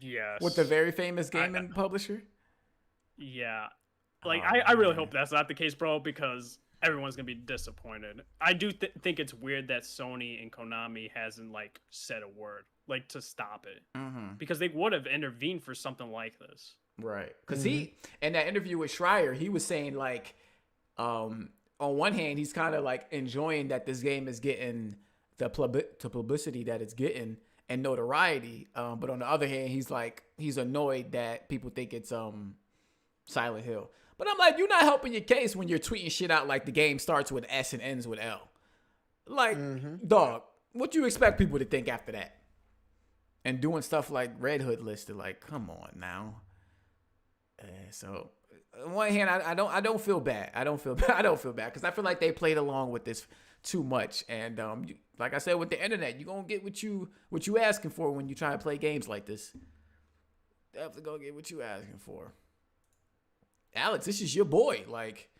Yes. With the very famous gaming publisher? Yeah. Like, I really hope that's not the case, bro, because everyone's going to be disappointed. I do think it's weird that Sony and Konami hasn't, like, said a word, like, to stop it. Mm-hmm. Because they would have intervened for something like this. Right. Because he, in that interview with Schreier, he was saying, like, on one hand, he's kind of, like, enjoying that this game is getting the publicity that it's getting and notoriety. But on the other hand, he's annoyed that people think it's Silent Hill. But I'm like, you're not helping your case when you're tweeting shit out like the game starts with S and ends with L. Like, dog, what you expect people to think after that? And doing stuff like Red Hood listed, like, come on now. So, on one hand, I don't feel bad. I don't feel bad because I feel like they played along with this too much. And like I said, with the internet, you're gonna get what you asking for when you try to play games like this. Definitely gonna get what you asking for. Alex, this is your boy. Like,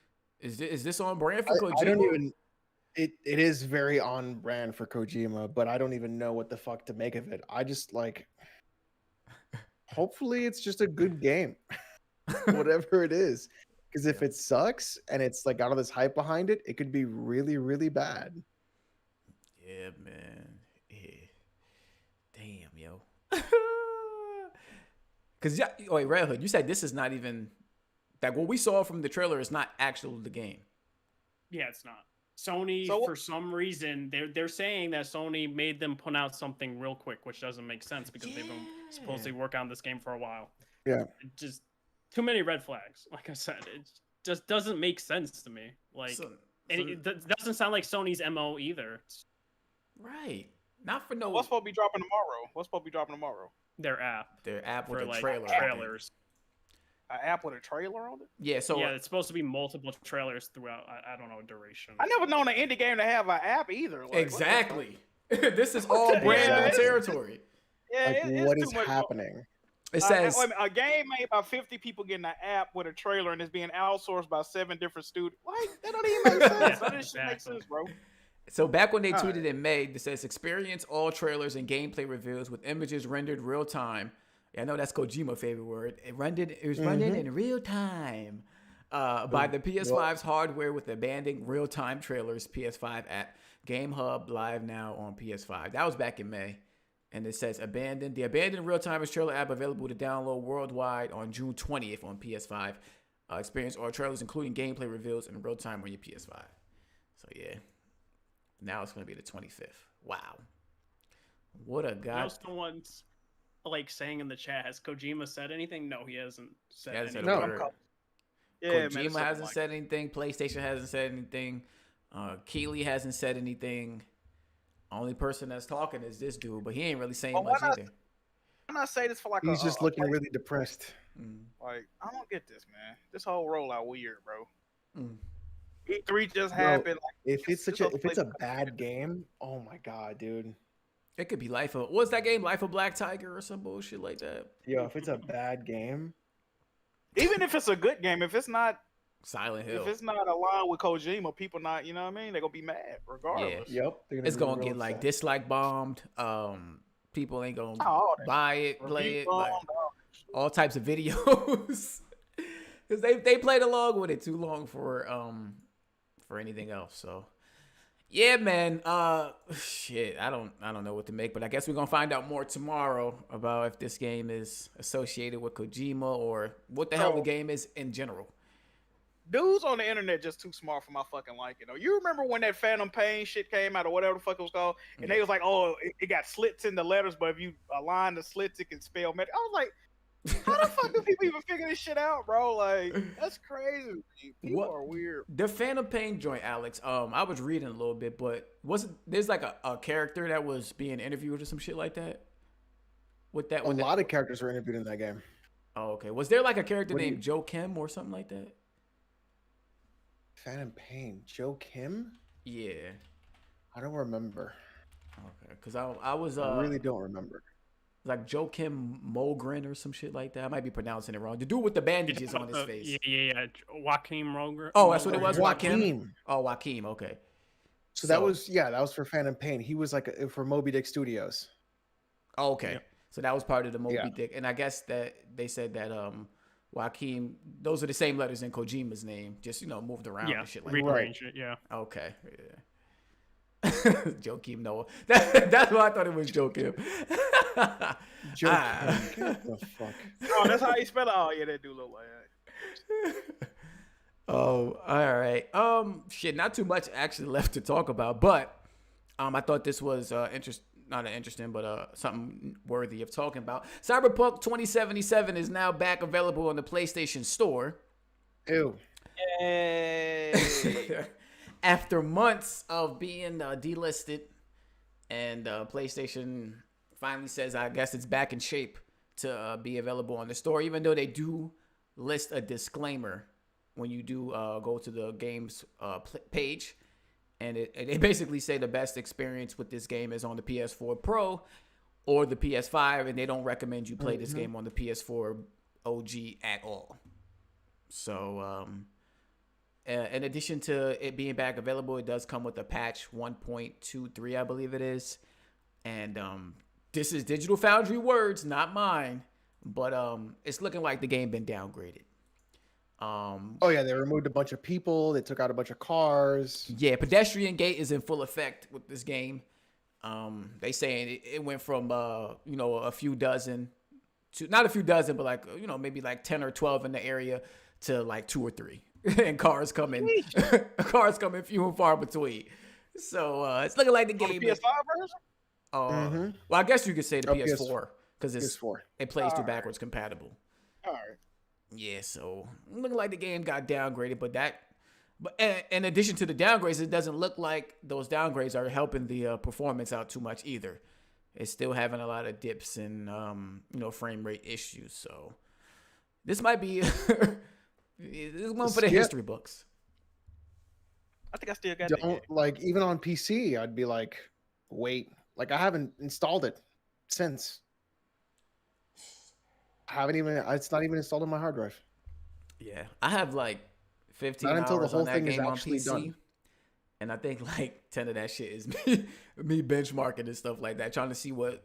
is this on brand for Kojima? I don't even. It is very on brand for Kojima, but I don't even know what the fuck to make of it. I just like. Hopefully, it's just a good game, whatever it is. Because if it sucks and it's like got all this hype behind it, it could be really, really bad. Yeah, man. Yeah. Damn, yo. Because wait, Red Hood, you said this is not even. That what we saw from the trailer is not actual the game. Yeah, it's not. Sony, for some reason, they're saying that Sony made them put out something real quick, which doesn't make sense because they've been supposedly working on this game for a while. Yeah. Just too many red flags. Like I said, it just doesn't make sense to me. Like, it doesn't sound like Sony's MO either. Right. Not for no. What's supposed to be dropping tomorrow? Their app. Their app with for a like trailer. Trailers. An app with a trailer on it? Yeah, so it's supposed to be multiple trailers throughout. I don't know duration. I never known an indie game to have an app either. Like, exactly. This is all brand new territory. Yeah, like, what is happening? It says a game made by 50 people getting an app with a trailer and it's being outsourced by 7 different studios. Like, that don't even make sense. That doesn't make sense, bro. So back when they tweeted in May, it says experience all trailers and gameplay reveals with images rendered real time. Yeah, I know that's Kojima's favorite word. It was rendered in real time by the PS5's hardware with abandoned real-time trailers. PS5 at Game Hub live now on PS5. That was back in May. And it says abandoned. The abandoned real-time trailer app available to download worldwide on June 20th on PS5. Experience all trailers, including gameplay reveals in real time on your PS5. So yeah, now it's going to be the 25th. Wow, what a guy! Someone's like saying in the chat, has Kojima said anything? No, he hasn't said anything. No. Yeah, Kojima hasn't said anything. PlayStation hasn't said anything. Keeley hasn't said anything. Only person that's talking is this dude, but he ain't really saying much either. I'm not saying this for like he's just looking really depressed. Like, I don't get this, man. This whole rollout weird, bro. E3 just happened. Like, if it's a bad game, oh my god, dude. It could be what's that game? Life of Black Tiger or some bullshit like that. Yo, if it's a bad game. Even if it's a good game, if it's not Silent Hill. If it's not aligned with Kojima, people not, you know what I mean? They're gonna be mad regardless. Yeah. Yep. It's gonna get like dislike bombed. People ain't gonna buy it, play it, like, all types of videos. Because they played along with it too long for anything else. So Yeah, man. Shit. I don't know what to make, but I guess we're gonna find out more tomorrow about if this game is associated with Kojima or what the hell the So game is in general. dudes on the internet just too smart for my fucking liking. Though you remember when that Phantom Pain shit came out or whatever the fuck it was called, and they was like, "Oh, it got slits in the letters, but if you align the slits, it can spell metal." I was like, "How the fuck do people even figure this shit out, bro? Like, that's crazy. People What are weird." the Phantom Pain joint, Alex? I was reading a little bit, but there's like a character that was being interviewed or some shit like that? With that A one, lot of characters were interviewed in that game. oh, okay. Was there like a character What do named you- Joe Kim or something like that? Phantom Pain, Joe Kim? Yeah. I don't remember. Okay. Because I was I really don't remember. like Joe Kim Mogren or some shit like that. I might be pronouncing it wrong. The dude with the bandages on his face. Yeah. Joaquin Roger. Oh, that's what it was. Joaquin. Joaquin. Oh, Joaquin. Okay. So that was for Phantom Pain. He was like for Moby Dick Studios. Oh, okay. Yeah. So that was part of the Moby Yeah. Dick, and I guess that they said that Joaquin. Those are the same letters in Kojima's name, just moved around Yeah, and shit like that. rearrange it. Yeah. Okay. Yeah. Joakim Noah. That's why I thought it was Joakim. Joe Ah. Kim. What the fuck? Oh, that's how you spell it. Oh, yeah, that do look like that. Oh, all right. Shit, not too much actually left to talk about, but I thought this was not interesting, but something worthy of talking about. Cyberpunk 2077 is now back available on the PlayStation Store. Ew. Yay. After months of being delisted, and PlayStation finally says, I guess it's back in shape to be available on the store, even though they do list a disclaimer when you do go to the game's page. And they basically say the best experience with this game is on the PS4 Pro or the PS5, and they don't recommend you play this game on the PS4 OG at all. So, in addition to it being back available, it does come with a patch 1.23, I believe it is. And this is Digital Foundry words, not mine. But it's looking like the game been downgraded. Oh yeah, they removed a bunch of people. They took out a bunch of cars. Yeah, pedestrian gate is in full effect with this game. They saying it went from a few dozen to not a few dozen, but like maybe like 10 or 12 in the area to like 2 or 3, and cars coming few and far between. So it's looking like the On the game. PS5 version? Well, I guess you could say the Oh, PS4 because PS4. it plays through Alright. backwards compatible. All right. Yeah, so looking like the game got downgraded, but in addition to the downgrades, it doesn't look like those downgrades are helping the performance out too much either. It's still having a lot of dips and frame rate issues. So this might be this is one for the history books. I think I still got that game. Don't like even on PC. I'd be like, wait, like I haven't installed it since. I haven't even. It's not even installed on my hard drive. Yeah, I have like 15 Not until the hours whole on that thing is game on actually PC, done. and I think like 10 of that shit is me benchmarking and stuff like that, trying to see what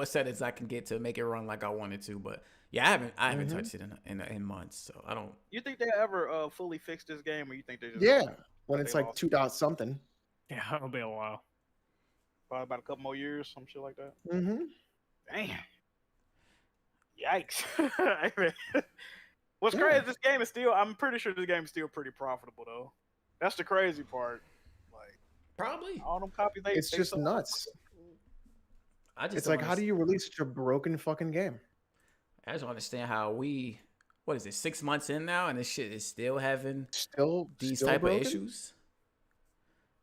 settings I can get to make it run like I wanted to. But yeah, I haven't touched it in months, so I don't. You think they ever fully fix this game, or you think they just Yeah, when it's They like lost 2 dot something. Yeah, it'll be a while. probably about a couple more years, some shit like that? Mm-hmm. Damn. Yikes. I mean, what's Yeah. crazy? This game is still. I'm pretty sure this game is still pretty profitable though. That's the crazy part. Like Probably. all them copies, It's just nuts. I just It's don't like, how do you release such a broken fucking game? I just don't understand how what is it, 6 months in now, and this shit is still having Still these still type broken? of issues.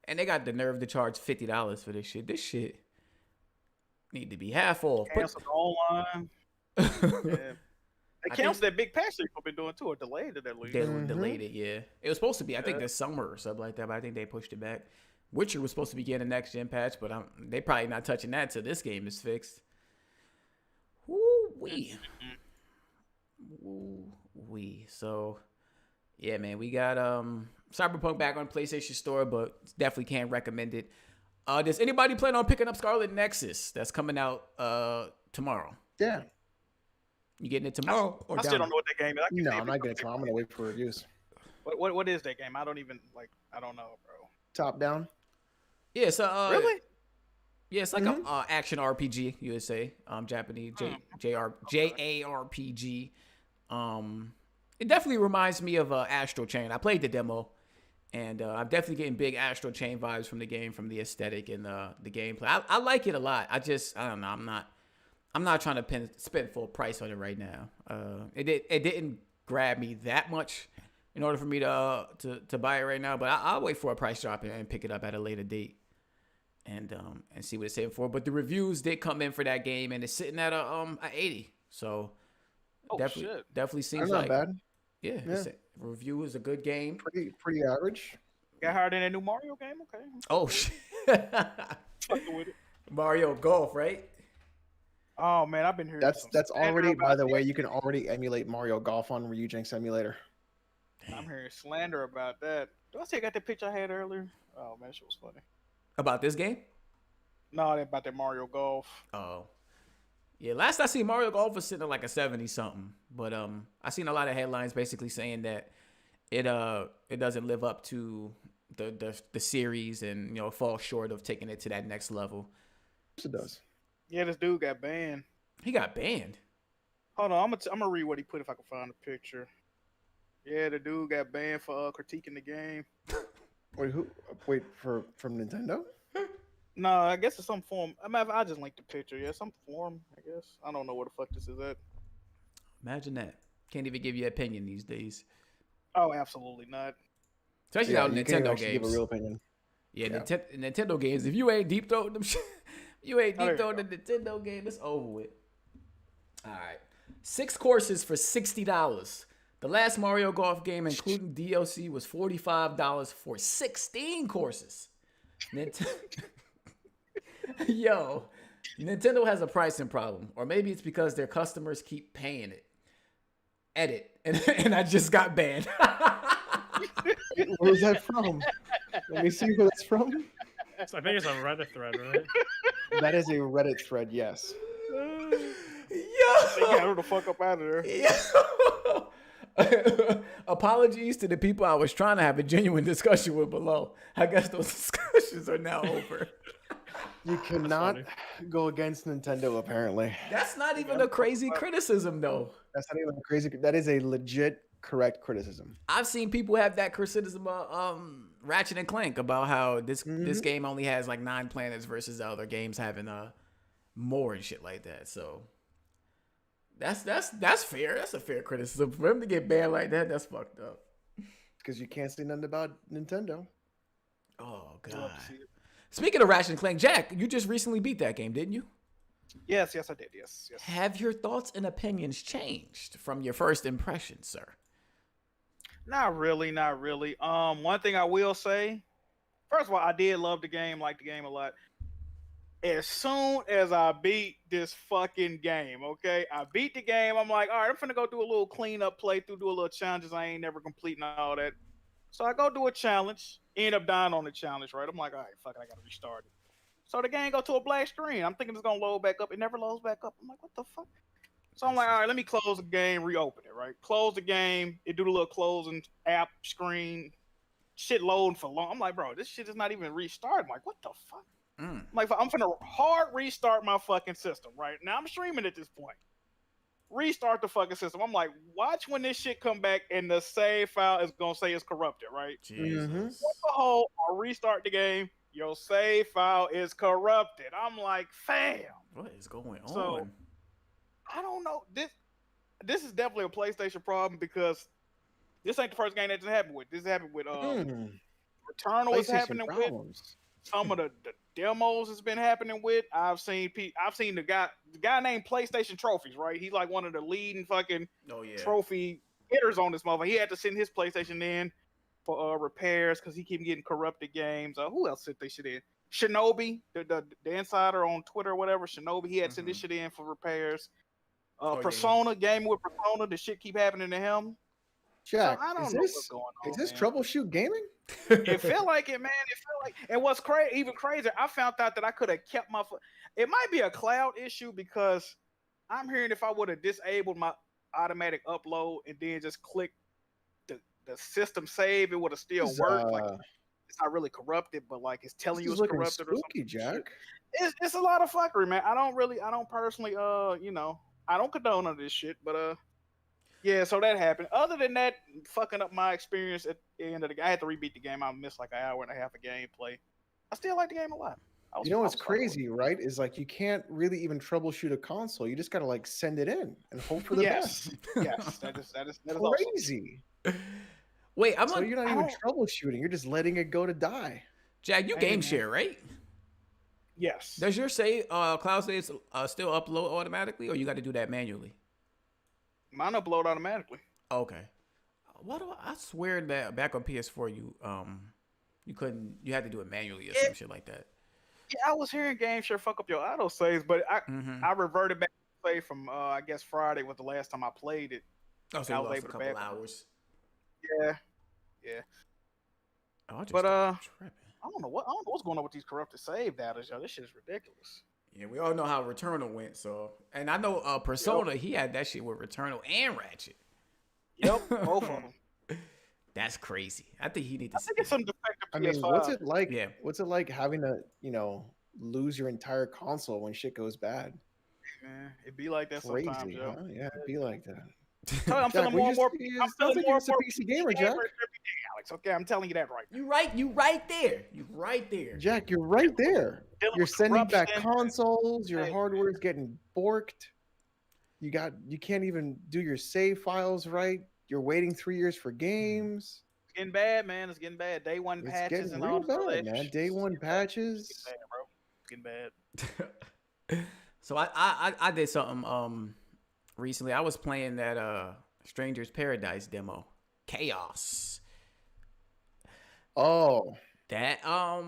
And they got the nerve to charge $50 for this shit. This shit need to be half off. Cancel the online. Yeah. They I canceled that big patch they've been doing too, or delayed it at least. They Mhm. delayed it, yeah. It was supposed to be, I think, Yeah. this summer or something like that, but I think they pushed it back. Witcher was supposed to be getting a next gen patch, but they probably not touching that till this game is fixed. Woo-wee. Woo-wee. So, yeah, man, we got Cyberpunk back on PlayStation Store, but definitely can't recommend it. Does anybody plan on picking up Scarlet Nexus that's coming out tomorrow? Yeah. You getting it tomorrow? Or I still down? don't know what that game is. I can No, see I'm it not because getting it tomorrow. I'm gonna wait for reviews. What is that game? I don't even like. I don't know, bro. Top down. Yeah, so Really? yeah, it's like a action RPG, you would say, Japanese JARPG. It definitely reminds me of Astral Chain. I played the demo, and I'm definitely getting big Astral Chain vibes from the game, from the aesthetic and the gameplay. I like it a lot. I don't know. I'm not trying to spend full price on it right now. It didn't grab me that much in order for me to buy it right now. But I'll wait for a price drop and pick it up at a later date, and see what it's saying for. But the reviews did come in for that game, and it's sitting at a 80. So definitely seems not like bad. yeah. Review is a good game. Pretty average. Got hired in a new Mario game. Okay. Oh shit. Fucking with it. Mario Golf, right? Oh man, I've been hearing That's already. By the way, you can already emulate Mario Golf on Ryujinx Emulator. I'm hearing slander about that. Do I say I got the picture I had earlier? Oh man, that shit was funny. About this game? No, about that Mario Golf. Oh. Yeah, last I seen Mario Golf was sitting at like a 70 something. But I seen a lot of headlines basically saying that it doesn't live up to the series, and falls short of taking it to that next level. Yes, it does. Yeah, this dude got banned. He got banned. Hold on, I'm gonna read what he put if I can find the picture. Yeah, the dude got banned for critiquing the game. Wait, from Nintendo? No, I guess it's some form. I just linked the picture. Yeah, some form. I guess I don't know where the fuck this is at. Imagine that. Can't even give you an opinion these days. Oh, absolutely not. Especially out you Nintendo can't games. give a real opinion. Yeah. Nintendo games. If you ain't deep throating them, you ain't deep throwing the Nintendo game. It's over with. All right, 6 courses for $60. The last Mario Golf game, including DLC, was $45 for 16 courses. Yo, Nintendo has a pricing problem, or maybe it's because their customers keep paying it. Edit, and I just got banned. Where's that from? Let me see who that's from. So I think it's a Reddit thread, right? That is a Reddit thread, yes. Yo, They got her the fuck up out of there. Yo. Apologies to the people I was trying to have a genuine discussion with below. I guess those discussions are now over. You cannot go against Nintendo, apparently. That's not even a crazy criticism, though. That's not even crazy. That is a legit correct criticism. I've seen people have that criticism of Ratchet and Clank about how this game only has like 9 planets versus the other games having more and shit like that. So that's fair. That's a fair criticism. For him to get banned like that, that's fucked up. Because you can't say nothing about Nintendo. Oh god. Speaking of Ratchet and Clank, Jack, you just recently beat that game, didn't you? Yes, I did. Yes. Have your thoughts and opinions changed from your first impression, sir? Not really. One thing I will say, first of all, I did love the game, like the game a lot. As soon as I beat this fucking game, okay? I beat the game. I'm like, all right, I'm finna go do a little cleanup playthrough, do a little challenges I ain't never completing all that. So I go do a challenge, end up dying on the challenge, right? I'm like, all right, fuck it, I gotta restart it. So the game go to a black screen. I'm thinking it's gonna load back up. It never loads back up. I'm like, what the fuck? So I'm like, all right, let me close the game, reopen it, right? Close the game. It do the little closing app screen. Shit loading for long. I'm like, bro, this shit is not even restarted. I'm like, what the fuck? I'm like, I'm finna hard restart my fucking system, right? Now I'm streaming at this point. Restart the fucking system. I'm like, watch when this shit come back and the save file is gonna say it's corrupted, right? Jesus. What the hell? I'll restart the game. Your save file is corrupted. I'm like, fam. What is going on? So, I don't know. This is definitely a PlayStation problem because this ain't the first game that just happened with. This happened with Returnal is happening with. Some of the demos has been happening with. I've seen the guy named PlayStation Trophies, right? He's like one of the leading fucking trophy hitters on this motherfucker. He had to send his PlayStation in for repairs because he keep getting corrupted games. Who else sent they shit in? Shinobi, the insider on Twitter or whatever. Shinobi, he had sent this shit in for repairs. Persona, game with Persona, the shit keep happening to him. Jack, so I don't know what's going on. Is this man. troubleshoot gaming? It felt like it, man. It felt like, and what's even crazier, I found out that I could have kept my. It might be a cloud issue because I'm hearing if I would have disabled my automatic upload and then just click the system save, it would have still worked. Like it's not really corrupted, but like it's telling you This is it's looking corrupted or spooky, something. Jack. It's a lot of fuckery, man. I don't personally, I don't condone on this shit, but yeah. So that happened. Other than that, fucking up my experience at the end of the game. I had to rebeat the game. I missed like an hour and a half of gameplay. I still like the game a lot. You know what's crazy, right? Is like you can't really even troubleshoot a console. You just gotta like send it in and hope for the best. Yes, that is Crazy. Wait, So you're not even troubleshooting. You're just letting it go to die. Jack, you game share, right? Yes. Does your cloud saves still upload automatically, or you got to do that manually? Mine upload automatically. Okay. I swear that back on PS4 you couldn't. You had to do it manually or some shit like that. Yeah, I was hearing game share fuck up your auto saves, but I reverted back to play from I guess Friday was the last time I played it. Oh, so you lost a couple hours. Yeah. Oh, I just but tripping. I don't know what's going on with these corrupted save data, yo. This shit is ridiculous. Yeah, we all know how Returnal went, so and I know Persona, he had that shit with Returnal and Ratchet. Yep, both of them. That's crazy. I think he needs to. I think it's some defective PS5. I mean, what's it like? Yeah. What's it like having to, lose your entire console when shit goes bad? Man, it be like that Crazy, sometimes, yo. huh? Yeah, it'd be like that. I'm feeling more and more. I'm feeling more and more PC gamer, Jack. Alex. Okay, I'm telling you that right now. You right there. Jack, you're right there. Dealing You're with sending back corruption. consoles. Your hardware's getting borked. You can't even do your save files right. You're waiting 3 years for games. It's getting bad, man. It's getting bad. Day one It's patches getting and real all that bad, man. shit. Day one patches. It's getting bad, bro. It's getting bad. So I did something recently. I was playing that Stranger's Paradise demo, Chaos. Oh, That all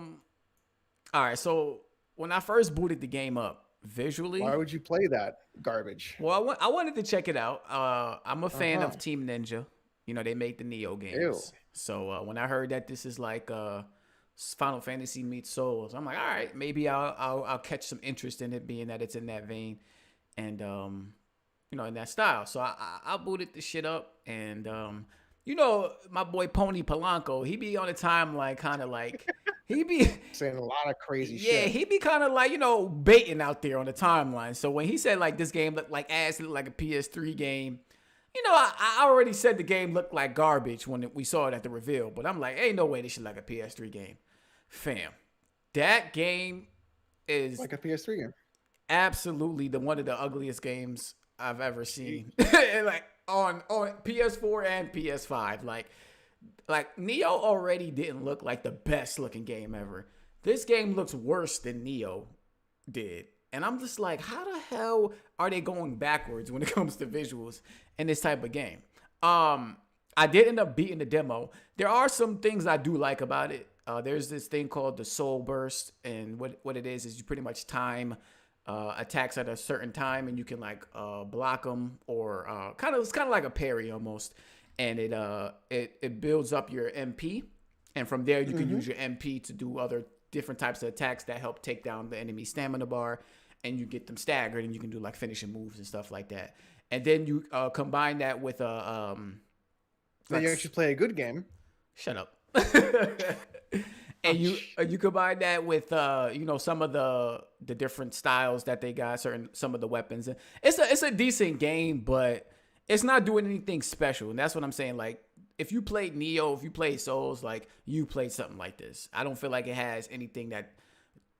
right. So when I first booted the game up, visually, why would you play that garbage? well, I wanted to check it out. I'm a fan of Team Ninja. They make the Neo games. Ew. So when I heard that this is like Final Fantasy meets Souls, I'm like, all right, maybe I'll catch some interest in it, being that it's in that vein, and in that style. So I booted the shit up, and my boy Pony Polanco, he be on the timeline, kind of like he be saying a lot of crazy shit. Yeah, he be kind of like baiting out there on the timeline. So when he said like this game looked like ass, it looked like a PS3 game. I already said the game looked like garbage when we saw it at the reveal, but I'm like, ain't no way this shit like a PS3 game. Fam, that game is like a PS3 game. Absolutely one of the ugliest games I've ever seen. Like on PS4 and PS5. Like Neo already didn't look like the best looking game ever. This game looks worse than Neo did. And I'm just like, how the hell are they going backwards when it comes to visuals in this type of game? I did end up beating the demo. There are some things I do like about it. There's this thing called the Soul Burst, and what it is you pretty much time attacks at a certain time, and you can like block them, or it's kind of like a parry almost, and it builds up your MP, and from there you can use your MP to do other different types of attacks that help take down the enemy stamina bar, and you get them staggered, and you can do like finishing moves and stuff like that. And then you combine that with a then you actually play a good game. Shut up. And you combine that with some of the different styles that they got, some of the weapons. It's a decent game, but it's not doing anything special. And that's what I'm saying. Like, if you played Neo, if you played Souls, like, you played something like this. I don't feel like it has anything that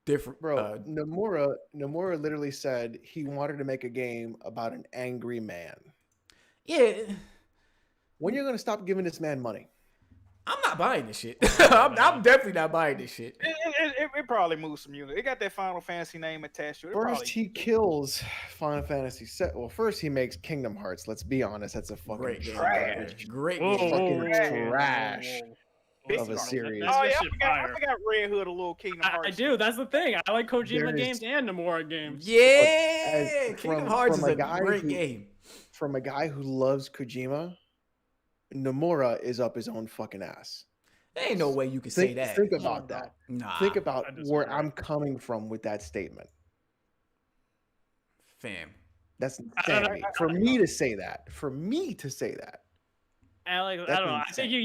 different. Bro, Nomura literally said he wanted to make a game about an angry man. Yeah. When are you gonna stop giving this man money? I'm not buying this shit. I'm definitely not buying this shit. It probably moves some units. It got that Final Fantasy name attached to it. First, he kills Final Fantasy VII. Well, first he makes Kingdom Hearts. Let's be honest, that's a fucking trash. Great fucking trash of a series. Oh yeah, I forgot Red Hood, a little Kingdom Hearts. I do. That's the thing. I like Kojima games and Nomura games. Yeah, Kingdom Hearts is a great game. From a guy who loves Kojima, Nomura is up his own fucking ass. There ain't no way you can say that. Think about that. Nah. Think about where I'm coming from with that statement. Fam. That's insanity. For me to say that. Alex, That's I don't know. I think insane.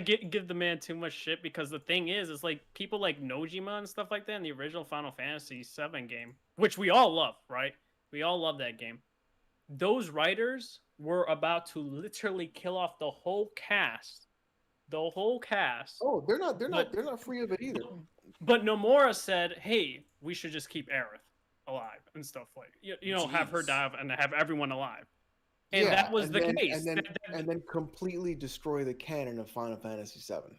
you give the man too much shit because the thing is, it's like people like Nojima and stuff like that in the original Final Fantasy VII game, which we all love, right? We all love that game. Those writers were about to literally kill off the whole cast. The whole cast. Oh, they're not free of it either. But Nomura said, "Hey, we should just keep Aerith alive and stuff like have her Jeez. die and have everyone alive." And Yeah, that was the case. And then completely destroy the canon of Final Fantasy VII.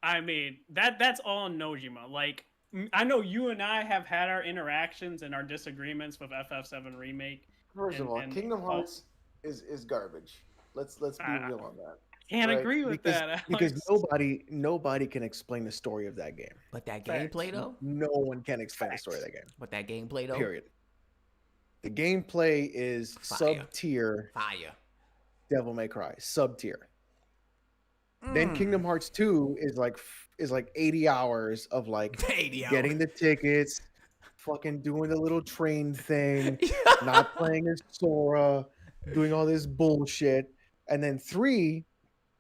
I mean, that's all Nojima. Like, I know you and I have had our interactions and our disagreements with FF7 Remake. First of all, and Kingdom Hearts is garbage. Let's be real on that. Can't right? agree with that, because Alex. nobody can explain the story of that game. But that Facts. gameplay though. No one can explain the story of that game. But that gameplay though. Period. The gameplay is Fire. sub-tier Fire. Devil May Cry, sub-tier. Mm. Then Kingdom Hearts 2 is like 80 hours of like 80 getting hours. the tickets, fucking doing the little train thing, not playing as Sora, doing all this bullshit. And then 3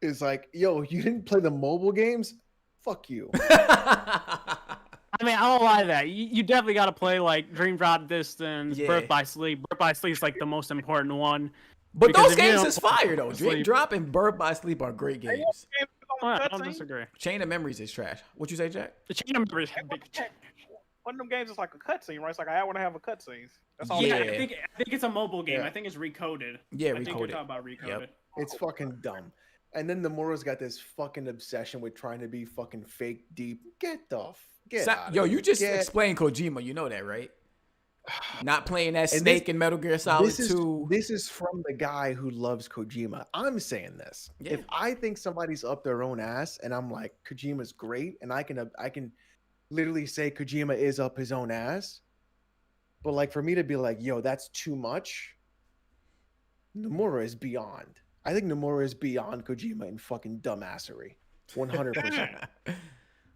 is like, yo, you didn't play the mobile games? Fuck you. I mean, I don't lie to that. You definitely got to play like Dream Drop Distance, Yeah. Birth by Sleep. Birth by Sleep is like the most important one. But Because those if you games don't is fire though. Dream Sleep- Drop and Birth by Sleep are great Hey, games. I don't disagree. Chain of Memories is trash. What you say, Jack? The chain of memories. One of them games is like a cutscene, right? It's like I want to have a cutscene. That's all. Yeah. it I is. think it's a mobile game. Yeah. I think it's recoded. Yeah, I think you're recoded. talking about recoded. Yep. It's fucking dumb. And then Nomura's got this fucking obsession with trying to be fucking fake deep. Get out of Yo, here. you just Get- explained Kojima. You know that, right? Not playing that And Snake in Metal Gear Solid 2. This is from the guy who loves Kojima. I'm saying this. Yeah. If I think somebody's up their own ass and I'm like, Kojima's great, and I can literally say Kojima is up his own ass, but like for me to be like, yo, that's too much, Nomura is beyond. I think Nomura is beyond Kojima in fucking dumbassery. 100%.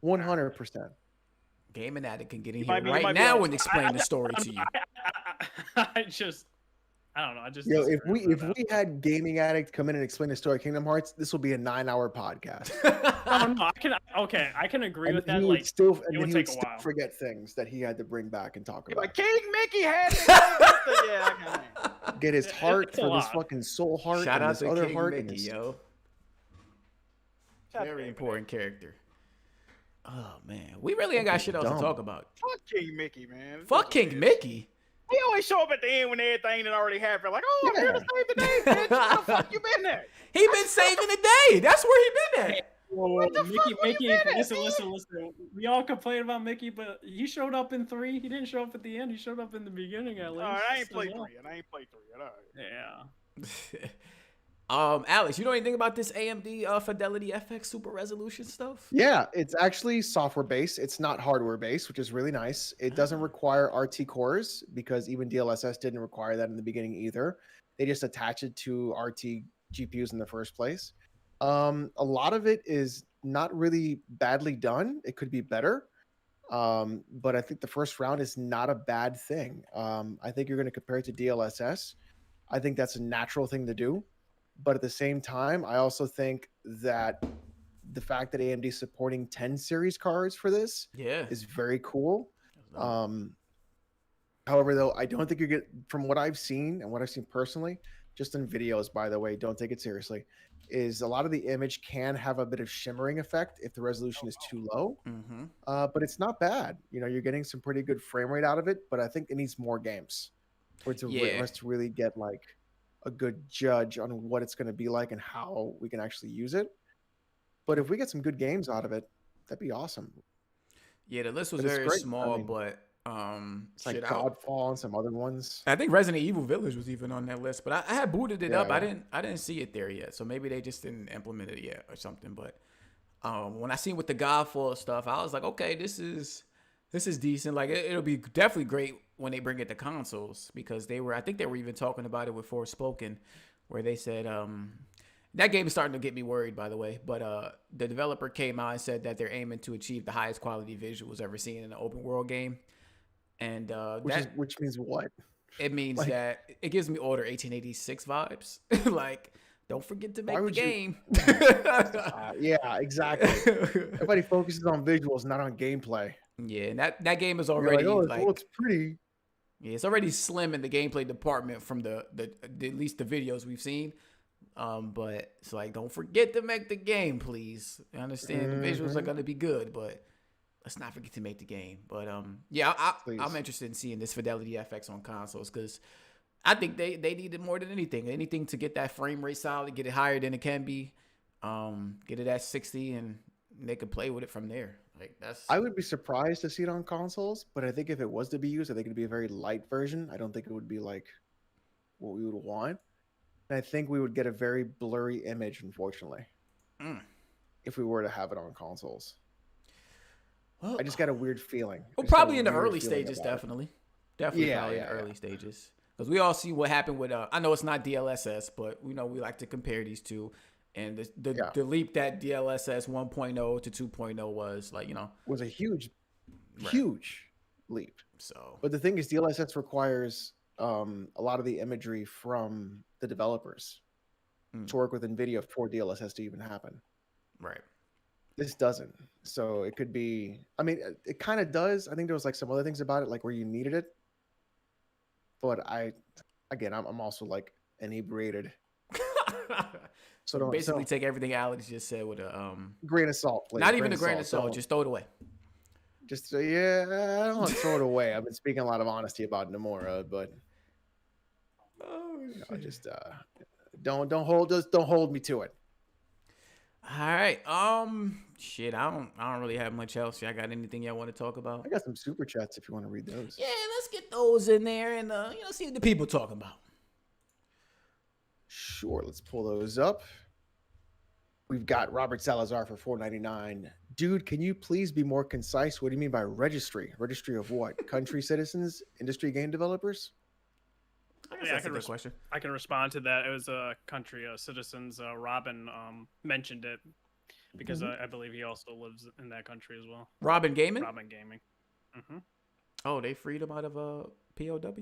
100%. Gaming Addict can get in You here might be- you right might be now on- and explain the story to you. I don't know. I just Yo, if disagree we with that. had Gaming Addict come in and explain the story of Kingdom Hearts, this will be a 9-hour podcast. No, I can agree with that. he would Like, still, it and would he take would a still while. forget things that he had to bring back and talk You're about. like King Mickey had it. Yeah, I got it. Get his heart it's a from his lot. fucking soul heart Shout and out his to other King heart. and Mickey, his- yo. Shout out to Very King important character. Oh man, we really ain't got shit else to dumb. talk about. Fuck King Mickey, man. Fuck King Mickey. He always show up at the end when everything that already happened. Like, oh, I'm here to Yeah. save the day, bitch. Where the fuck you been at? He been saving the day. That's where he been at. What the fuck where you Mickey, been at, listen. We all complain about Mickey, but he showed up in 3. He didn't show up at the end. He showed up in the beginning at least. All right, I ain't so, played yeah. 3 yet. I ain't played 3 yet. All right. Yeah. Alex, you know anything about this AMD FidelityFX super resolution stuff? Yeah, it's actually software based. It's not hardware based, which is really nice. It doesn't require RT cores because even DLSS didn't require that in the beginning either. They just attach it to RT GPUs in the first place. A lot of it is not really badly done. It could be better. But I think the first round is not a bad thing. I think you're going to compare it to DLSS. I think that's a natural thing to do. But at the same time, I also think that the fact that AMD is supporting 10 series cards for this Yeah. is very cool. However, though, I don't think from what I've seen and what I've seen personally, just in videos, by the way, don't take it seriously, is a lot of the image can have a bit of shimmering effect if the resolution is too low. Mm-hmm. But it's not bad. You know, you're getting some pretty good frame rate out of it, but I think it needs more games for us to really get like a good judge on what it's going to be like and how we can actually use it. But if we get some good games out of it, that'd be awesome. Yeah, the list was But it's very great. small, I mean, but It's like shit, Godfall and some other ones. I think Resident Evil Village was even on that list, but I had booted it Yeah, up. yeah. I didn't see it there yet, so maybe they just didn't implement it yet or something. But when I seen with the Godfall stuff, I was like, okay, this is decent. Like it'll be definitely great when they bring it to consoles because I think they were even talking about it with Forspoken, where they said that game is starting to get me worried, by the way. But the developer came out and said that they're aiming to achieve the highest quality visuals ever seen in an open world game. And Which means what? it means like- that it gives me older 1886 vibes. Like don't forget to Why make the would you- game. Yeah, exactly. Everybody focuses on visuals, not on gameplay. Yeah, and that game is You're already like, oh, like, it looks pretty. yeah, it's already slim in the gameplay department from the at least the videos we've seen. But it's like, don't forget to make the game, please. I understand the visuals are gonna be good, but let's not forget to make the game. But yeah, I'm interested in seeing this FidelityFX on consoles because I think they need it more than anything to get that frame rate solid, get it higher than it can be, get it at 60, and they could play with it from there. Like that's. I would be surprised to see it on consoles, but I think if it was to be used, I think it'd be a very light version. I don't think it would be like what we would want. And I think we would get a very blurry image, unfortunately, if we were to have it on consoles. Well, I just got a weird feeling. Well, probably in the early stages, definitely. Definitely Yeah, probably in yeah, the yeah. early stages. Because we all see what happened with, I know it's not DLSS, but we like to compare these two. And the leap that DLSS 1.0 to 2.0 was like, was a huge leap. So, But the thing is, DLSS requires a lot of the imagery from the developers to work with NVIDIA for DLSS to even happen. right. This doesn't. So it could be, I mean, it kind of does. I think there was like some other things about it, like where you needed it. But I'm also like inebriated. So basically take everything Alex just said with a grain of salt. Please. Not even a grain of salt, just throw it away. Just I don't want to throw it away. I've been speaking a lot of honesty about Nomura, but just don't hold me to it. All right. Shit, I don't really have much else. Y'all got anything y'all want to talk about? I got some super chats if you want to read those. Yeah, let's get those in there and see what the people talking about. Sure, let's pull those up. We've got Robert Salazar for $4.99. Dude, can you please be more concise? What do you mean by registry? Registry of what? Country citizens? Industry game developers? That's a good question. I can respond to that. It was a country citizens. Robin mentioned it because I believe he also lives in that country as well. Robin Gaming? Robin Gaming. Mm-hmm. Oh, they freed him out of POW?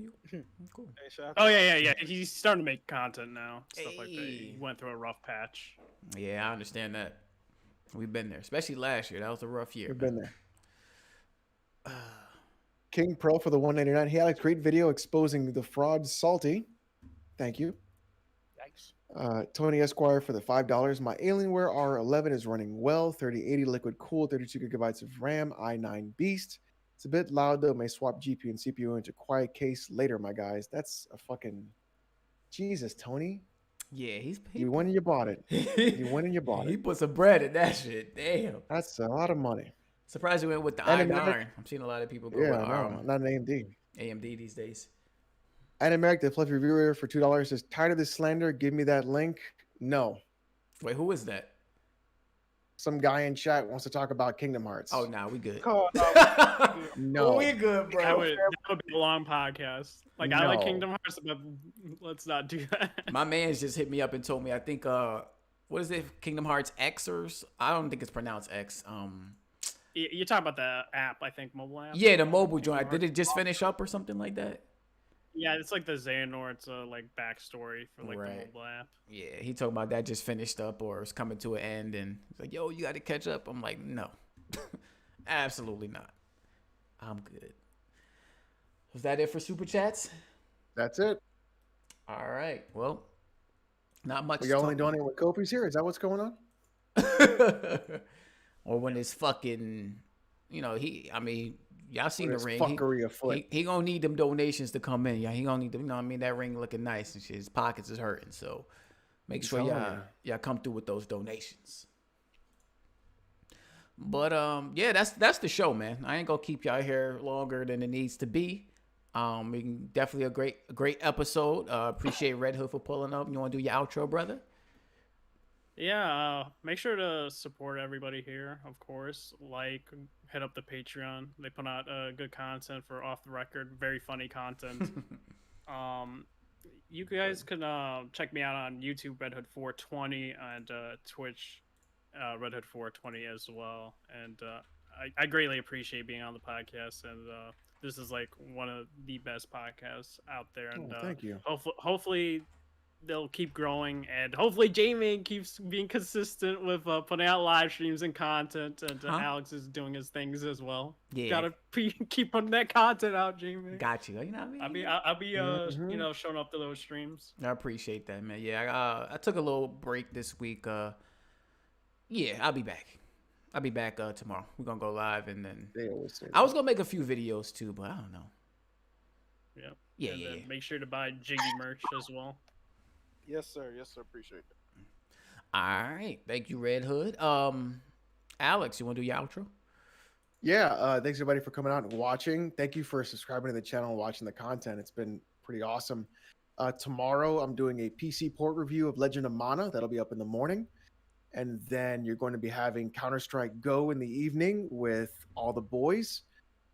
Cool. Oh, yeah. He's starting to make content now. Stuff like that. He went through a rough patch. Yeah, I understand that. We've been there, especially last year. That was a rough year. We've been there. King Pro for the $1.99. Hey, Alex, great video exposing the fraud. Salty. Thank you. Yikes. Tony Esquire for the $5. My Alienware R11 is running well. 3080 liquid cooled, 32 gigabytes of RAM, i9 Beast. It's a bit loud though. May swap GPU and CPU into quiet case later, my guys. That's a fucking Jesus, Tony. Yeah, you went and you bought it. You went and you bought it. He put some bread in that shit. Damn. That's a lot of money. Surprised you went with the i9. I'm seeing a lot of people go with not an AMD. AMD these days. Animeric, the fluffy reviewer for $2 says, tired of this slander. Give me that link. No. Wait, who is that? Some guy in chat wants to talk about Kingdom Hearts. Oh, nah, we good. No, we good, bro. That would be a long podcast. Like, I like Kingdom Hearts, but let's not do that. My man's just hit me up and told me, I think, what is it? Kingdom Hearts Xers? I don't think it's pronounced X. You're talking about the app, I think, mobile app? Yeah, the mobile joint. Did it just finish up or something like that? Yeah, it's like the Xehanort's like backstory for like the mobile app. Yeah, he talking about that just finished up or it's coming to an end, and he's like, "Yo, you got to catch up." I'm like, "No, absolutely not. I'm good." Was that it for super chats? That's it. All right. Well, not much. You're only doing it with Kofi's here. Is that what's going on? Or when it's fucking, y'all seen the ring. Fuckery afoot. He gonna need them donations to come in. Yeah, he gonna need them. That ring looking nice and shit. His pockets is hurting. So make sure y'all come through with those donations. But yeah, that's the show, man. I ain't gonna keep y'all here longer than it needs to be. Definitely a great episode. Appreciate Red Hood for pulling up. You wanna do your outro, brother? Yeah, make sure to support everybody here, of course. Hit up the Patreon. They put out good content for off the record, very funny content. You guys can check me out on YouTube, Red Hood 420, and Twitch, Red Hood 420 as well. And I greatly appreciate being on the podcast, and this is like one of the best podcasts out there. And thank you. Hopefully they'll keep growing, and hopefully J-Man keeps being consistent with putting out live streams and content, and Alex is doing his things as well. Yeah. Gotta keep putting that content out, J-Man. Got you. You know what I mean? I'll be you know, showing up to those streams. I appreciate that, man. Yeah, I took a little break this week. Yeah, I'll be back. I'll be back tomorrow. We're gonna go live, and then I was gonna make a few videos too, but I don't know. Yeah. Yeah, and yeah. then make sure to buy Jiggy merch as well. Yes, sir. Yes, sir. Appreciate it. All right, thank you, Red Hood. Alex, you want to do your outro? Yeah, thanks everybody for coming out and watching. Thank you for subscribing to the channel and watching the content. It's been pretty awesome. Tomorrow, I'm doing a PC port review of Legend of Mana. That'll be up in the morning. And then you're going to be having Counter-Strike Go in the evening with all the boys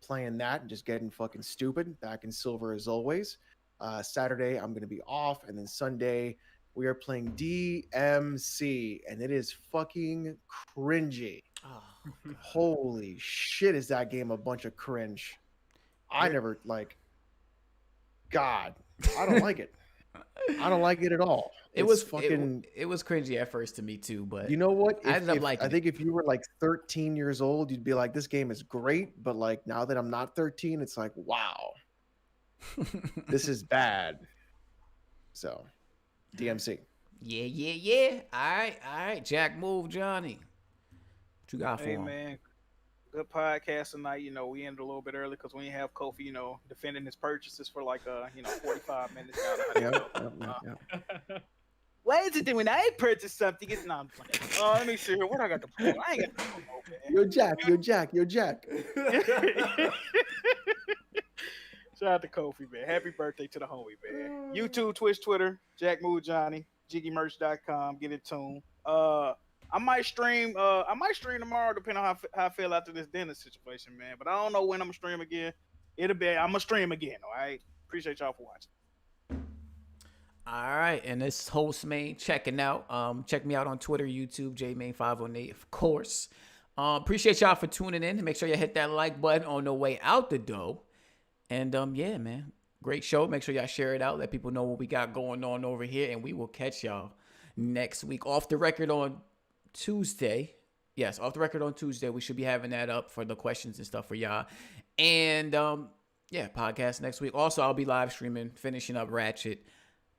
playing that and just getting fucking stupid. Back in silver as always. Saturday, I'm going to be off. And then Sunday, we are playing DMC. And it is fucking cringy. Oh, Holy shit, is that game a bunch of cringe. I never, God, I don't like it. I don't like it at all. it was cringy at first to me too, but You know what? I ended up liking I think if you were 13 years old, you'd be like, this game is great. But now that I'm not 13, it's like, wow, this is bad. So, DMC. Yeah. All right. Jack, move, Johnny. What you got for Hey, him? man. Good podcast tonight. You know, we ended a little bit early because we didn't have Kofi, you know, defending his purchases for 45 minutes. Yeah. Why is it that when I purchase something, it's not playing? Oh, let me see here. What I got to promote? I ain't got to promote, man. Yo, Jack. Shout out to Kofi, man. Happy birthday to the homie, man. YouTube, Twitch, Twitter, Jack Mood Johnny, JiggyMerch.com. Get it tuned. I might stream tomorrow, depending on how I feel after this dinner situation, man. But I don't know when I'm gonna stream again. I'm gonna stream again, all right? Appreciate y'all for watching. All right, and this host main checking out. Check me out on Twitter, YouTube, JMain508, of course. Appreciate y'all for tuning in. Make sure you hit that like button on the way out the door. And yeah, man, great show. Make sure y'all share it out. Let people know what we got going on over here, and we will catch y'all next week. Off the record on Tuesday. Yes, off the record on Tuesday. We should be having that up for the questions and stuff for y'all. And yeah, podcast next week. Also, I'll be live streaming, finishing up Ratchet.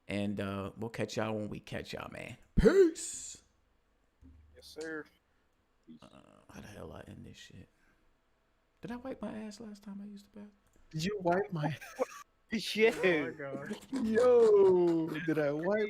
And we'll catch y'all when we catch y'all, man. Peace. Yes, sir. How the hell I end this shit? Did I wipe my ass last time I used the bathroom? Did you wipe my... Yeah. Oh my god. Yo, did I wipe